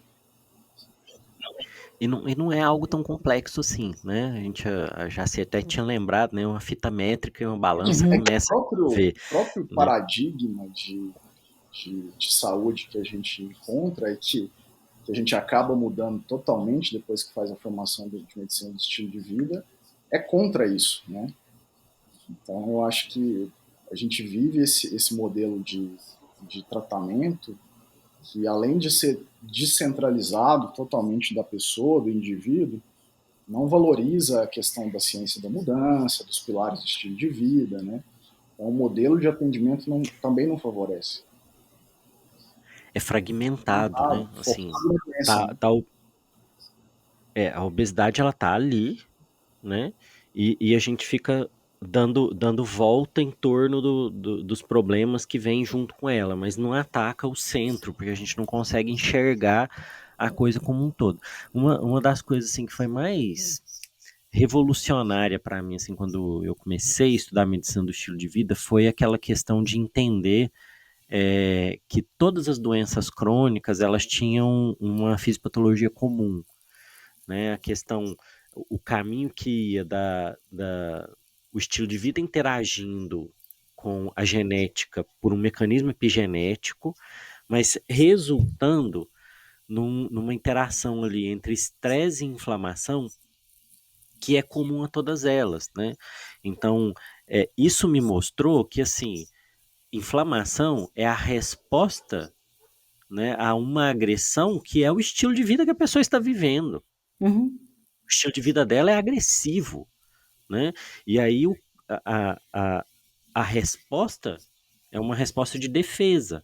E não é algo tão complexo assim, né? A gente já se até tinha lembrado, né? Uma fita métrica e uma balança começa a ver, O próprio né? paradigma de saúde que a gente encontra é que a gente acaba mudando totalmente depois que faz a formação de medicina de estilo de vida, é contra isso, né? Então, eu acho que a gente vive esse modelo de tratamento que, além de ser descentralizado totalmente da pessoa, do indivíduo, não valoriza a questão da ciência da mudança, dos pilares do estilo de vida, né? Então, o modelo de atendimento também não favorece. É fragmentado, né? Assim, Focado na doença, né? a obesidade ela tá ali, né? E a gente fica dando volta em torno dos problemas que vêm junto com ela, mas não ataca o centro, porque a gente não consegue enxergar a coisa como um todo. Uma das coisas assim que foi mais revolucionária para mim, assim, quando eu comecei a estudar medicina do estilo de vida, foi aquela questão de entender que todas as doenças crônicas elas tinham uma fisiopatologia comum, né? A questão, o caminho que ia o estilo de vida interagindo com a genética por um mecanismo epigenético, mas resultando numa interação ali entre estresse e inflamação que é comum a todas elas, né? Então, isso me mostrou que, assim, inflamação é a resposta, né, a uma agressão que é o estilo de vida que a pessoa está vivendo. Uhum. estilo de vida dela é agressivo, né? E aí a resposta é uma resposta de defesa,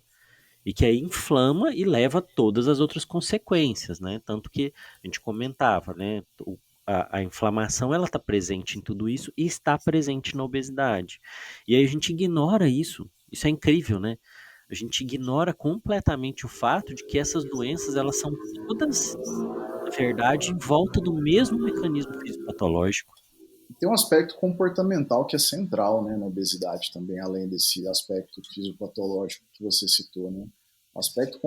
e que aí inflama e leva a todas as outras consequências, né? Tanto que a gente comentava, né? A inflamação, ela está presente em tudo isso e está presente na obesidade. E aí a gente ignora isso. Isso é incrível, né? A gente ignora completamente o fato de que essas doenças, elas são todas, na verdade, em volta do mesmo mecanismo fisiopatológico. Tem um aspecto comportamental que é central, né, na obesidade também, além desse aspecto fisiopatológico que você citou, né? O aspecto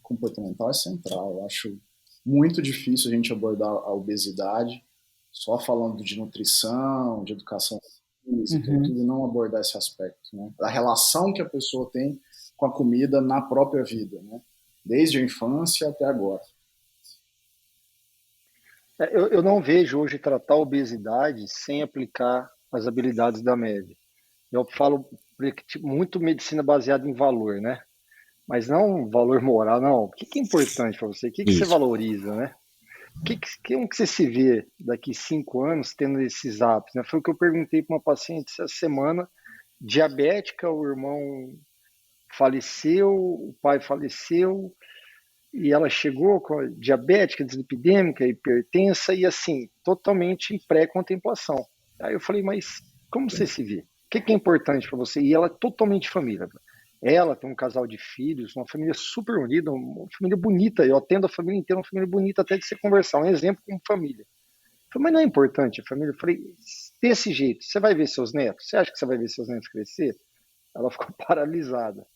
comportamental é central. Eu acho muito difícil a gente abordar a obesidade só falando de nutrição, de educação física e tudo, e não abordar esse aspecto, né? A relação que a pessoa tem com a comida na própria vida, né? Desde a infância até agora. Eu não vejo hoje tratar a obesidade sem aplicar as habilidades da MED. Eu falo muito medicina baseada em valor, né? Mas não valor moral, não. O que é importante para você? O que você Isso. valoriza, né? Como que você se vê daqui 5 anos tendo esses hábitos, né? Foi o que eu perguntei para uma paciente essa semana, diabética, o irmão faleceu, o pai faleceu, e ela chegou com a diabética, dislipidêmica, hipertensa e assim, totalmente em pré-contemplação. Aí eu falei, mas como você se vê? O que é importante para você? E ela é totalmente família. Ela tem um casal de filhos, uma família super unida, uma família bonita. Eu atendo a família inteira, uma família bonita até de você conversar, um exemplo como família. Eu falei, mas não é importante a família? Eu falei, desse jeito, você vai ver seus netos? Você acha que você vai ver seus netos crescer? Ela ficou paralisada.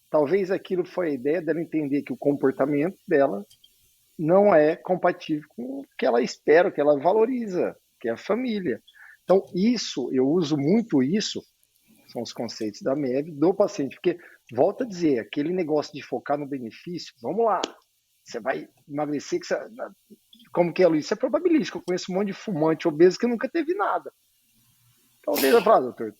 Talvez aquilo foi a ideia dela entender que o comportamento dela não é compatível com o que ela espera, o que ela valoriza, que é a família. Então, isso, eu uso muito isso, são os conceitos da MEB, do paciente, porque, volto a dizer, aquele negócio de focar no benefício, vamos lá, você vai emagrecer, que você, como que é, Luiz? Isso é probabilístico, eu conheço um monte de fumante obeso que nunca teve nada. Talvez eu fale, doutor,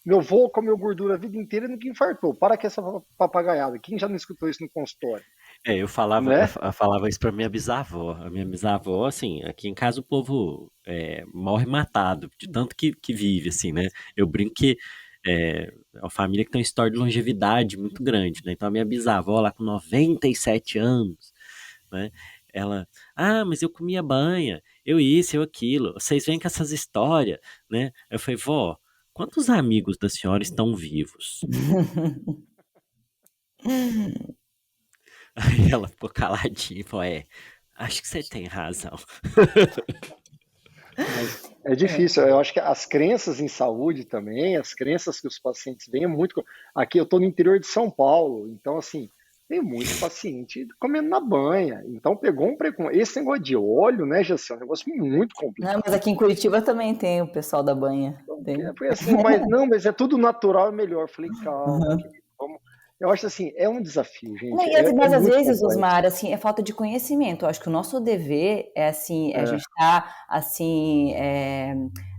meu avô comeu gordura a vida inteira e nunca infartou. Para com essa papagaiada. Quem já não escutou isso no consultório? Eu falava, Né? eu falava isso pra minha bisavó. A minha bisavó, assim, aqui em casa o povo morre matado, de tanto que vive, assim, né? Eu brinco que é uma família que tem uma história de longevidade muito grande, né? Então a minha bisavó, lá com 97 anos, né? Ela, mas eu comia banha, eu isso, eu aquilo. Vocês vêm com essas histórias, né? Eu falei, vó, quantos amigos da senhora estão vivos? Aí ela ficou caladinha e falou, acho que você tem razão. Mas é difícil. Eu acho que as crenças em saúde também, as crenças que os pacientes veem é muito. Aqui eu estou no interior de São Paulo, então assim, tem muito paciente comendo na banha. Então pegou um preconceito. Esse negócio de óleo, né, Jaci, é um negócio muito complicado. Não, mas aqui em Curitiba também tem o pessoal da banha. Tem. Foi assim, mas é tudo natural, é melhor. Eu falei, calma, querido, vamos. Eu acho assim, é um desafio, gente. Mas às Muito vezes, complexo. Osmar, assim, é falta de conhecimento. Eu acho que o nosso dever é assim, a gente tá assim,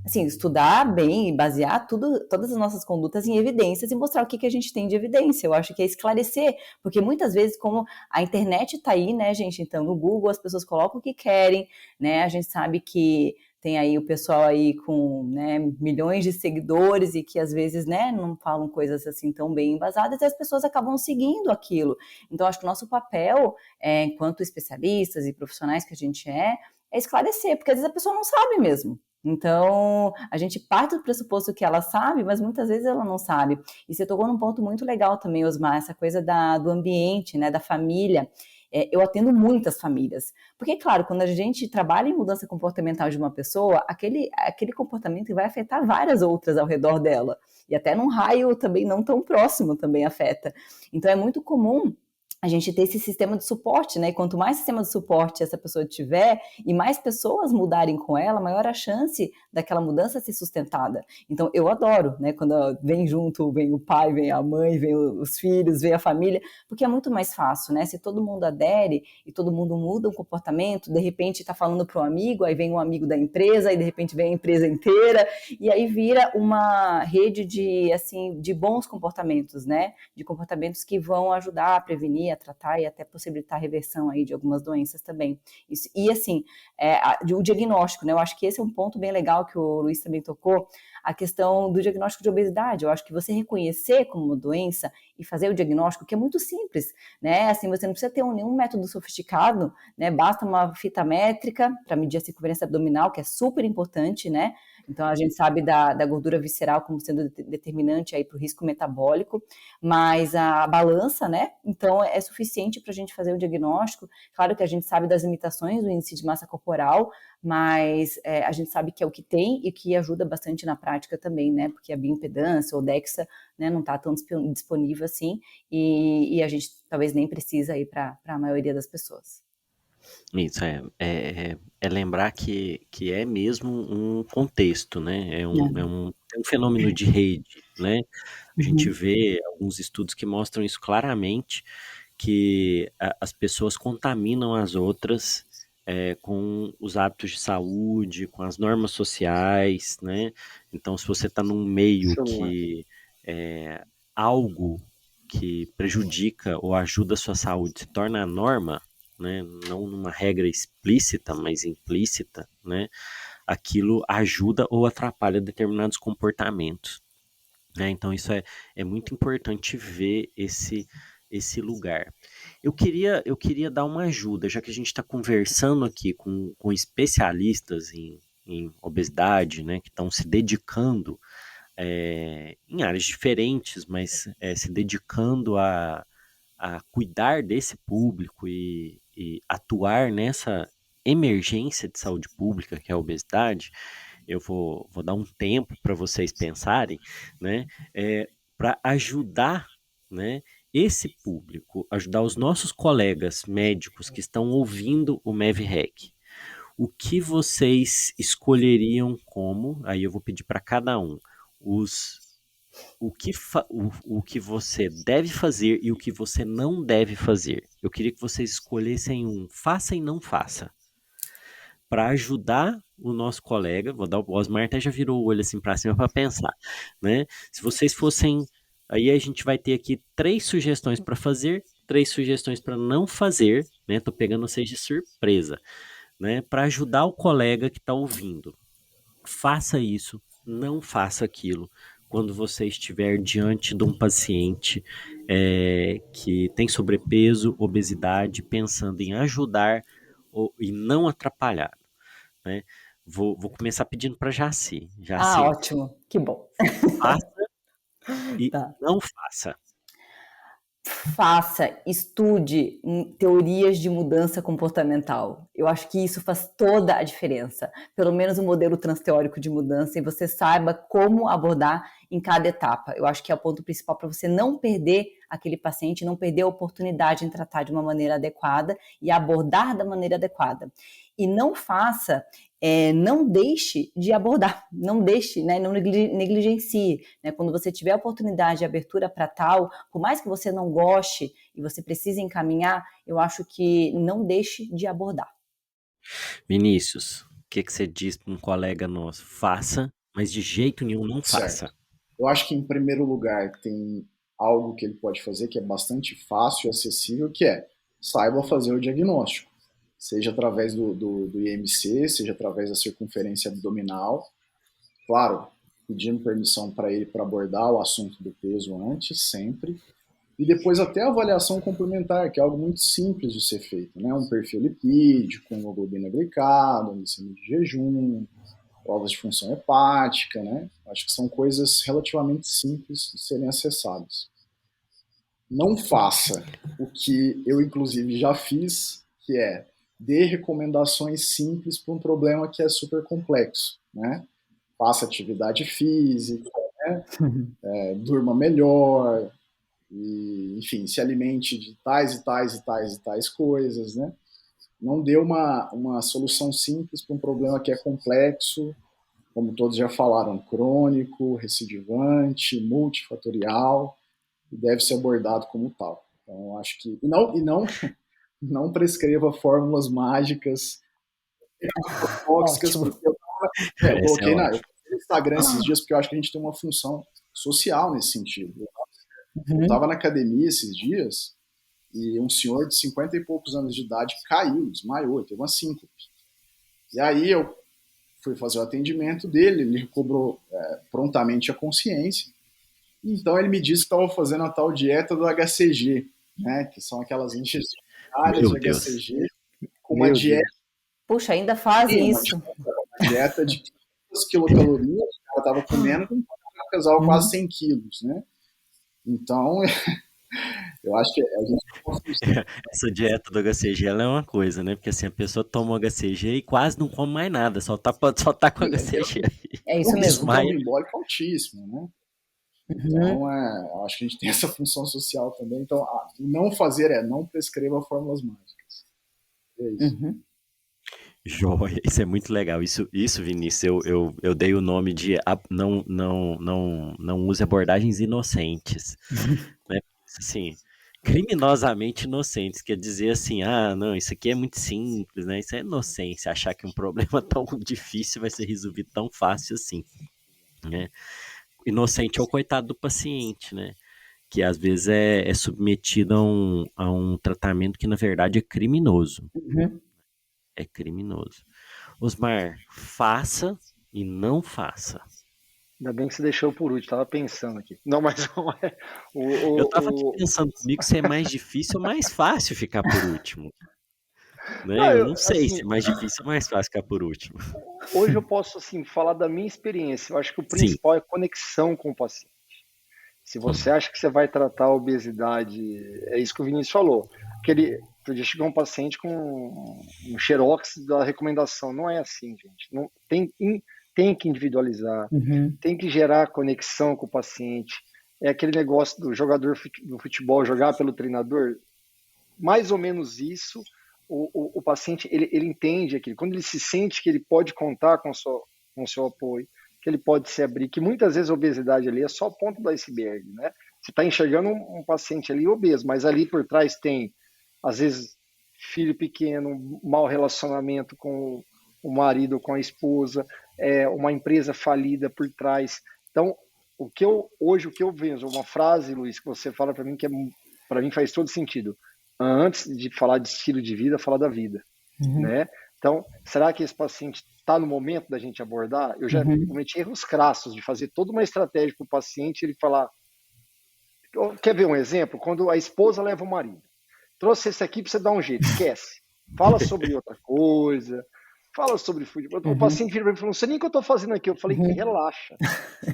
estudar bem e basear todas as nossas condutas em evidências e mostrar o que a gente tem de evidência. Eu acho que é esclarecer, porque muitas vezes, como a internet está aí, né, gente? Então, no Google as pessoas colocam o que querem, né? A gente sabe que tem aí o pessoal aí com, né, milhões de seguidores e que às vezes, né, não falam coisas assim tão bem embasadas e as pessoas acabam seguindo aquilo. Então, acho que o nosso papel, enquanto especialistas e profissionais que a gente é esclarecer, porque às vezes a pessoa não sabe mesmo. Então, a gente parte do pressuposto que ela sabe, mas muitas vezes ela não sabe. E você tocou num ponto muito legal também, Osmar, essa coisa do ambiente, né, da família. Eu atendo muitas famílias. Porque, claro, quando a gente trabalha em mudança comportamental de uma pessoa, aquele comportamento vai afetar várias outras ao redor dela. E até num raio também não tão próximo também afeta. Então, é muito comum a gente ter esse sistema de suporte, né? E quanto mais sistema de suporte essa pessoa tiver e mais pessoas mudarem com ela, maior a chance daquela mudança ser sustentada. Então, eu adoro, né? Quando vem junto, vem o pai, vem a mãe, vem os filhos, vem a família, porque é muito mais fácil, né? Se todo mundo adere e todo mundo muda um comportamento, de repente tá falando para um amigo, aí vem um amigo da empresa, aí de repente vem a empresa inteira, e aí vira uma rede de bons comportamentos, né? De comportamentos que vão ajudar a prevenir prevenir, a tratar e até possibilitar a reversão aí de algumas doenças também. Isso, e assim, o diagnóstico, né? Eu acho que esse é um ponto bem legal que o Luiz também tocou, a questão do diagnóstico de obesidade. Eu acho que você reconhecer como uma doença e fazer o diagnóstico, que é muito simples, né? Assim, você não precisa ter nenhum método sofisticado, né? Basta uma fita métrica para medir a circunferência abdominal, que é super importante, né? Então, a gente sabe da gordura visceral como sendo determinante aí para o risco metabólico, mas a balança, né? Então, é suficiente para a gente fazer o diagnóstico. Claro que a gente sabe das limitações do índice de massa corporal, mas a gente sabe que é o que tem e que ajuda bastante na prática também, né? Porque a bioimpedância ou DEXA, né, não está tão disponível assim e a gente talvez nem precisa ir para a maioria das pessoas. Isso, é lembrar que é mesmo um contexto, né? É um fenômeno de rede, né? A gente vê alguns estudos que mostram isso claramente, que as pessoas contaminam as outras com os hábitos de saúde, com as normas sociais, né? Então, se você está num meio que algo que prejudica ou ajuda a sua saúde se torna a norma, né? Não numa regra explícita, mas implícita, né? Aquilo ajuda ou atrapalha determinados comportamentos, né? Então isso é muito importante ver esse lugar. Eu queria dar uma ajuda, já que a gente está conversando aqui com especialistas em obesidade, né? Que estão se dedicando em áreas diferentes, mas se dedicando a cuidar desse público e atuar nessa emergência de saúde pública que é a obesidade. Eu vou dar um tempo para vocês pensarem, né, para ajudar, né, esse público, ajudar os nossos colegas médicos que estão ouvindo o MEVREC. O que vocês escolheriam como, aí eu vou pedir para cada um, o que você deve fazer e o que você não deve fazer. Eu queria que vocês escolhessem um faça e não faça, para ajudar o nosso colega. O Osmar até já virou o olho assim para cima para pensar, né? Se vocês fossem, aí a gente vai ter aqui 3 sugestões para fazer, 3 sugestões para não fazer, né? Tô pegando vocês de surpresa, né? Para ajudar o colega que está ouvindo. Faça isso, não faça aquilo. Quando você estiver diante de um paciente que tem sobrepeso, obesidade, pensando em ajudar e não atrapalhar, né? Vou começar pedindo para Jaci. Jaci, Ótimo, que bom. faça e Tá. não faça. Faça, estude teorias de mudança comportamental. Eu acho que isso faz toda a diferença. Pelo menos um modelo transteórico de mudança, e você saiba como abordar em cada etapa. Eu acho que é o ponto principal para você não perder aquele paciente, não perder a oportunidade em tratar de uma maneira adequada e abordar da maneira adequada. E não faça, não deixe de abordar, não deixe, né, não negligencie. Né, quando você tiver a oportunidade de abertura para tal, por mais que você não goste e você precise encaminhar, eu acho que não deixe de abordar. Vinícius, o que você diz para um colega nosso? Faça, mas de jeito nenhum não faça. Certo. Eu acho que, em primeiro lugar, tem algo que ele pode fazer que é bastante fácil e acessível, que é saiba fazer o diagnóstico. Seja através do IMC, seja através da circunferência abdominal. Claro, pedindo permissão para ele para abordar o assunto do peso antes, sempre. E depois até a avaliação complementar, que é algo muito simples de ser feito, né? Um perfil lipídico, hemoglobina glicada, glicemia de jejum, provas de função hepática, né? Acho que são coisas relativamente simples de serem acessadas. Não faça o que eu, inclusive, já fiz, que é dê recomendações simples para um problema que é super complexo, né? Faça atividade física, né? Durma melhor, e, enfim, se alimente de tais e tais e tais e tais coisas, né? Não dê uma solução simples para um problema que é complexo, como todos já falaram, crônico, recidivante, multifatorial, e deve ser abordado como tal. Então, eu acho que... não prescreva fórmulas mágicas tóxicas, porque eu coloquei no Instagram esses dias, porque eu acho que a gente tem uma função social nesse sentido. Eu estava na academia esses dias e um senhor de 50 e poucos anos de idade caiu, desmaiou, teve uma síncope. E aí eu fui fazer o atendimento dele, ele recobrou prontamente a consciência. Então ele me disse que estava fazendo a tal dieta do HCG, né, que são aquelas injeções diárias de HCG, com uma dieta... Puxa, ainda fazem isso. Uma dieta de 500 quilocalorias, o cara estava comendo, pesava quase 100 quilos, né? Então, eu acho que a gente... Essa dieta do HCG, ela é uma coisa, né? Porque assim, a pessoa toma o HCG e quase não come mais nada, só tá com o HCG. É isso mesmo. O risco embólico altíssimo, né? Então, eu acho que a gente tem essa função social também. Então, não fazer não prescreva fórmulas mágicas. É isso. Joia, isso é muito legal. Isso Vinícius, eu dei o nome de não use abordagens inocentes. Né? Assim, criminosamente inocentes, quer dizer assim, não, isso aqui é muito simples, né? Isso é inocência, achar que um problema tão difícil vai ser resolvido tão fácil assim, né? Inocente é o coitado do paciente, né? Que às vezes é submetido a um tratamento que na verdade é criminoso. É criminoso. Osmar, faça e não faça. Ainda bem que você deixou por último, tava pensando aqui. Não, mas não é. Eu tava aqui pensando comigo se é mais difícil ou mais fácil ficar por último. Né? Eu não sei assim, se é mais difícil ou mais fácil ficar por último. Hoje eu posso assim, falar da minha experiência. Eu acho que o principal é conexão com o paciente. Se você acha que você vai tratar a obesidade, é isso que o Vinícius falou. Outro dia chegou um paciente com um xerox da recomendação. Não é assim, gente. Não, tem que individualizar, tem que gerar conexão com o paciente. É aquele negócio do jogador do futebol jogar pelo treinador. Mais ou menos isso. O paciente ele entende aquilo. Quando ele se sente que ele pode contar com o seu apoio, que ele pode se abrir, que muitas vezes a obesidade ali é só a ponta do iceberg, né? Você está enxergando um paciente ali obeso, mas ali por trás tem, às vezes, filho pequeno, um mau relacionamento com o marido, com a esposa, uma empresa falida por trás. Então, hoje o que eu vejo, uma frase, Luiz, que você fala para mim, que para mim faz todo sentido. Antes de falar de estilo de vida, falar da vida, né? Então, será que esse paciente está no momento da gente abordar? Eu já cometi erros crassos de fazer toda uma estratégia para o paciente ele falar... Quer ver um exemplo? Quando a esposa leva o marido. Trouxe esse aqui para você dar um jeito, esquece. Fala sobre outra coisa, fala sobre futebol. O paciente vira para mim e falou, não sei nem o que eu estou fazendo aqui. Eu falei, relaxa,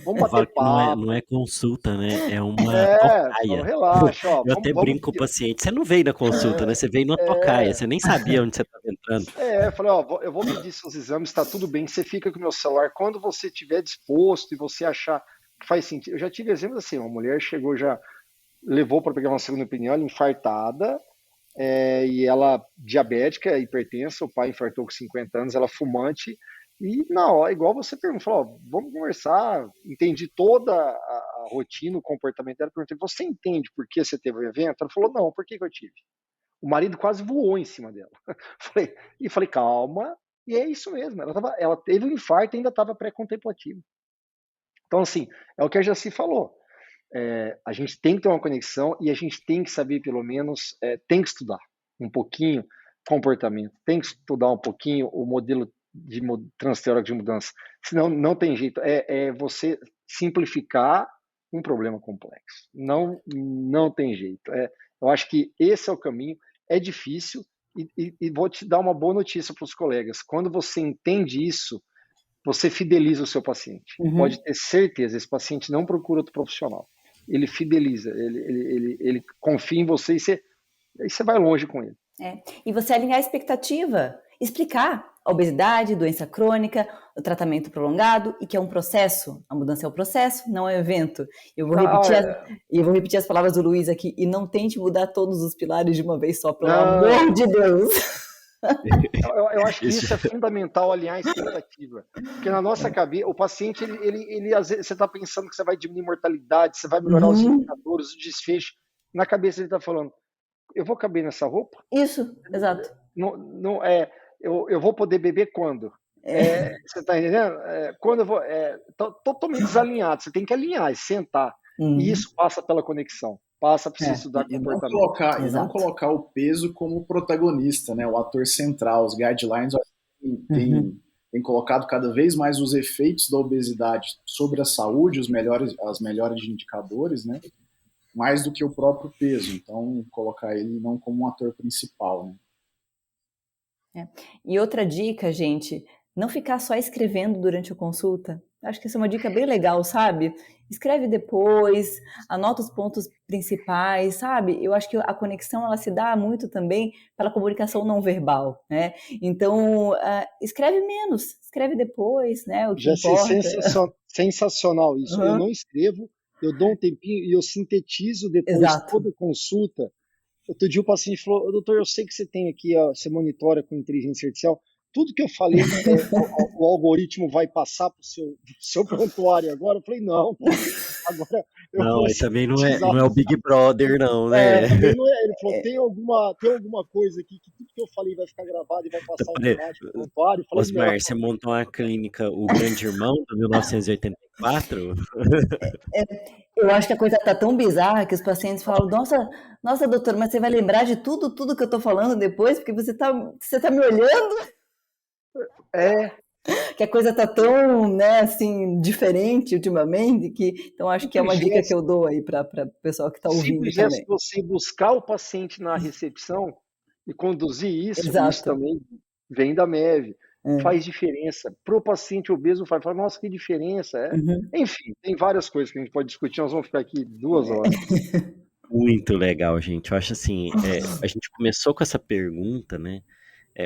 vamos bater papo. Não é consulta, né? É uma tocaia. Relaxa. Ó, eu até brinco com o paciente. Você não veio na consulta, né? Você veio numa tocaia. Você nem sabia onde você estava entrando. Eu falei, eu vou medir seus exames, está tudo bem. Você fica com o meu celular. Quando você estiver disposto e você achar que faz sentido. Eu já tive exemplos assim, uma mulher chegou levou para pegar uma segunda opinião, ela infartada, e ela diabética, hipertensa, o pai infartou com 50 anos, ela fumante, e na hora, igual você perguntou, falou, vamos conversar, entendi toda a rotina, o comportamento dela, perguntei, você entende por que você teve o evento? Ela falou, não, por que eu tive? O marido quase voou em cima dela. Falei, calma, e é isso mesmo, ela teve um infarto e ainda estava pré-contemplativo. Então, assim, é o que a Jaci falou. A gente tem que ter uma conexão e a gente tem que saber, pelo menos, tem que estudar um pouquinho comportamento, tem que estudar um pouquinho o modelo de transteórico de mudança, senão não tem jeito, é você simplificar um problema complexo, não tem jeito, eu acho que esse é o caminho, é difícil e vou te dar uma boa notícia para os colegas, quando você entende isso, você fideliza o seu paciente, pode ter certeza, esse paciente não procura outro profissional, ele fideliza, ele confia em você e você vai longe com ele. E você alinhar a expectativa, explicar a obesidade, doença crônica, o tratamento prolongado e que é um processo, a mudança é o processo, não é o evento. Eu vou repetir as palavras do Luiz aqui, e não tente mudar todos os pilares de uma vez só, pelo amor de Deus. Eu acho que isso é fundamental, alinhar a expectativa. Porque na nossa cabeça, o paciente, ele às vezes, você está pensando que você vai diminuir mortalidade, você vai melhorar os indicadores, o desfecho. Na cabeça ele está falando, eu vou caber nessa roupa? Isso, exato. Eu vou poder beber quando? Você está entendendo? Quando eu vou... totalmente desalinhado, você tem que alinhar e sentar. E isso passa pela conexão. passa, precisa É. estudar E não comportamento. colocar, e não Exato. colocar o peso como protagonista, né? O ator central. Os guidelines Uhum. têm colocado cada vez mais os efeitos da obesidade sobre a saúde, as melhores de indicadores, né? Mais do que o próprio peso. Então, colocar ele não como um ator principal, né? É. E outra dica, gente, não ficar só escrevendo durante a consulta. Acho que essa é uma dica bem legal, sabe? Escreve depois, anota os pontos principais, sabe? Eu acho que a conexão ela se dá muito também pela comunicação não verbal, né? Então, escreve menos, escreve depois, né? O que Já sei, importa. sensacional isso. Eu Uhum. não escrevo, eu dou um tempinho e eu sintetizo depois Exato. toda a consulta. Outro dia o paciente falou, doutor, eu sei que você tem aqui, ó, você monitora com inteligência artificial, tudo que eu falei, o algoritmo vai passar para o seu prontuário agora? Eu falei, não, agora eu Não, vou aí também não sintetizar. é o Big Brother, não, né? Também não é. Ele falou, tem alguma coisa aqui que tudo que eu falei vai ficar gravado e vai passar automático no prontuário? Eu falei, não. Osmar, você montou uma clínica, o Grande Irmão, de 1984? Eu acho que a coisa tá tão bizarra que os pacientes falam, nossa, doutor, mas você vai lembrar de tudo que eu tô falando depois, porque você tá me olhando, É, que a coisa tá tão, né, assim, diferente ultimamente, então acho que é simples uma dica que gesto, eu dou aí para o pessoal que tá ouvindo simples gesto de também. você buscar o paciente na recepção e conduzir isso Exato. também vem da MEV. É. Faz diferença. Para o paciente obeso, fala, nossa, que diferença. Uhum. Enfim, tem várias coisas que a gente pode discutir, nós vamos ficar aqui 2 horas. Muito legal, gente. Eu acho assim, a gente começou com essa pergunta, né?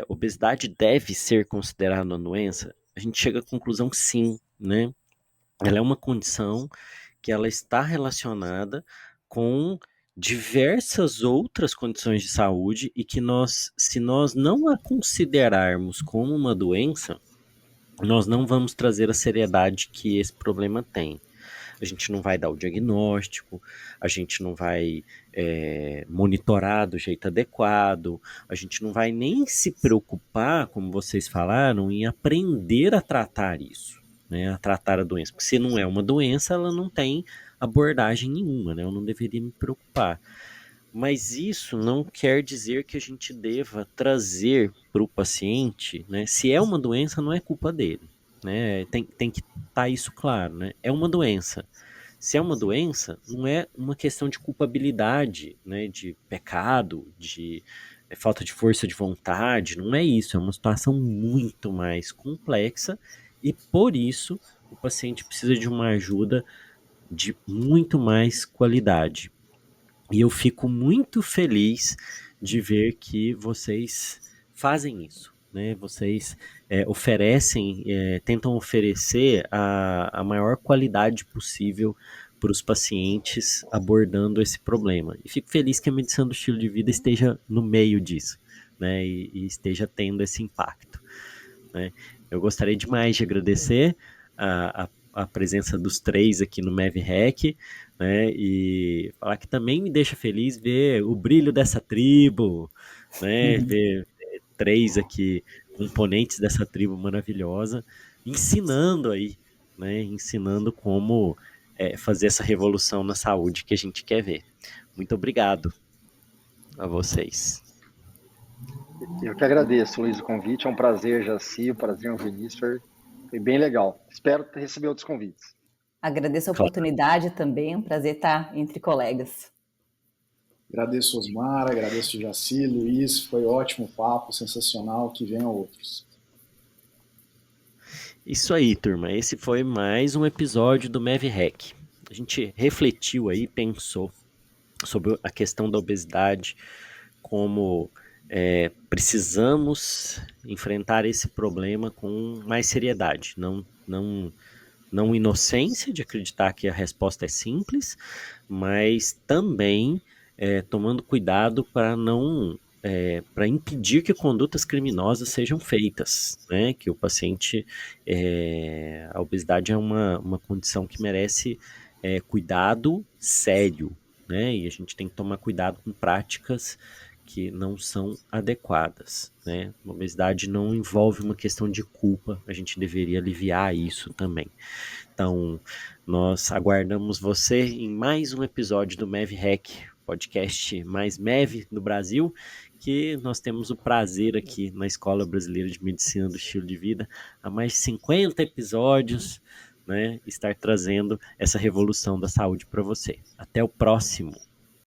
Obesidade deve ser considerada uma doença? A gente chega à conclusão sim, né? Ela é uma condição que ela está relacionada com diversas outras condições de saúde e que se nós não a considerarmos como uma doença, nós não vamos trazer a seriedade que esse problema tem. A gente não vai dar o diagnóstico, a gente não vai monitorar do jeito adequado, a gente não vai nem se preocupar, como vocês falaram, em aprender a tratar isso, né, a tratar a doença. Porque se não é uma doença, ela não tem abordagem nenhuma, né, eu não deveria me preocupar. Mas isso não quer dizer que a gente deva trazer para o paciente, né? Se é uma doença, não é culpa dele, né? Tem que estar isso claro, né? É uma doença. Se é uma doença, não é uma questão de culpabilidade, né? De pecado, de falta de força de vontade, não é isso. É uma situação muito mais complexa e por isso o paciente precisa de uma ajuda de muito mais qualidade. E eu fico muito feliz de ver que vocês fazem isso, né? Vocês oferecem, tentam oferecer a maior qualidade possível para os pacientes abordando esse problema. E fico feliz que a medição do estilo de vida esteja no meio disso, né? E esteja tendo esse impacto, né? Eu gostaria demais de agradecer a presença dos três aqui no MevRec, né? E falar que também me deixa feliz ver o brilho dessa tribo, né? Ver três aqui, componentes dessa tribo maravilhosa, ensinando aí, né? Ensinando como fazer essa revolução na saúde que a gente quer ver. Muito obrigado a vocês. Eu que agradeço, Luiz, o convite. É um prazer, Jaci, um prazer, Vinícius. Foi bem legal. Espero receber outros convites. Agradeço a Claro. oportunidade também, um prazer estar entre colegas. Agradeço Osmar, agradeço Jaci, Luiz, foi ótimo papo, sensacional, que venham outros. Isso aí, turma. Esse foi mais um episódio do MevRec. A gente refletiu aí, pensou sobre a questão da obesidade, como precisamos enfrentar esse problema com mais seriedade, não inocência de acreditar que a resposta é simples, mas também tomando cuidado para não para impedir que condutas criminosas sejam feitas, né? Que o paciente, a obesidade é uma condição que merece cuidado sério, né? E a gente tem que tomar cuidado com práticas que não são adequadas, né? A obesidade não envolve uma questão de culpa, a gente deveria aliviar isso também. Então, nós aguardamos você em mais um episódio do MEV Hack, podcast mais MEV no Brasil, que nós temos o prazer aqui na Escola Brasileira de Medicina do Estilo de Vida, há mais de 50 episódios, né, estar trazendo essa revolução da saúde para você. Até o próximo!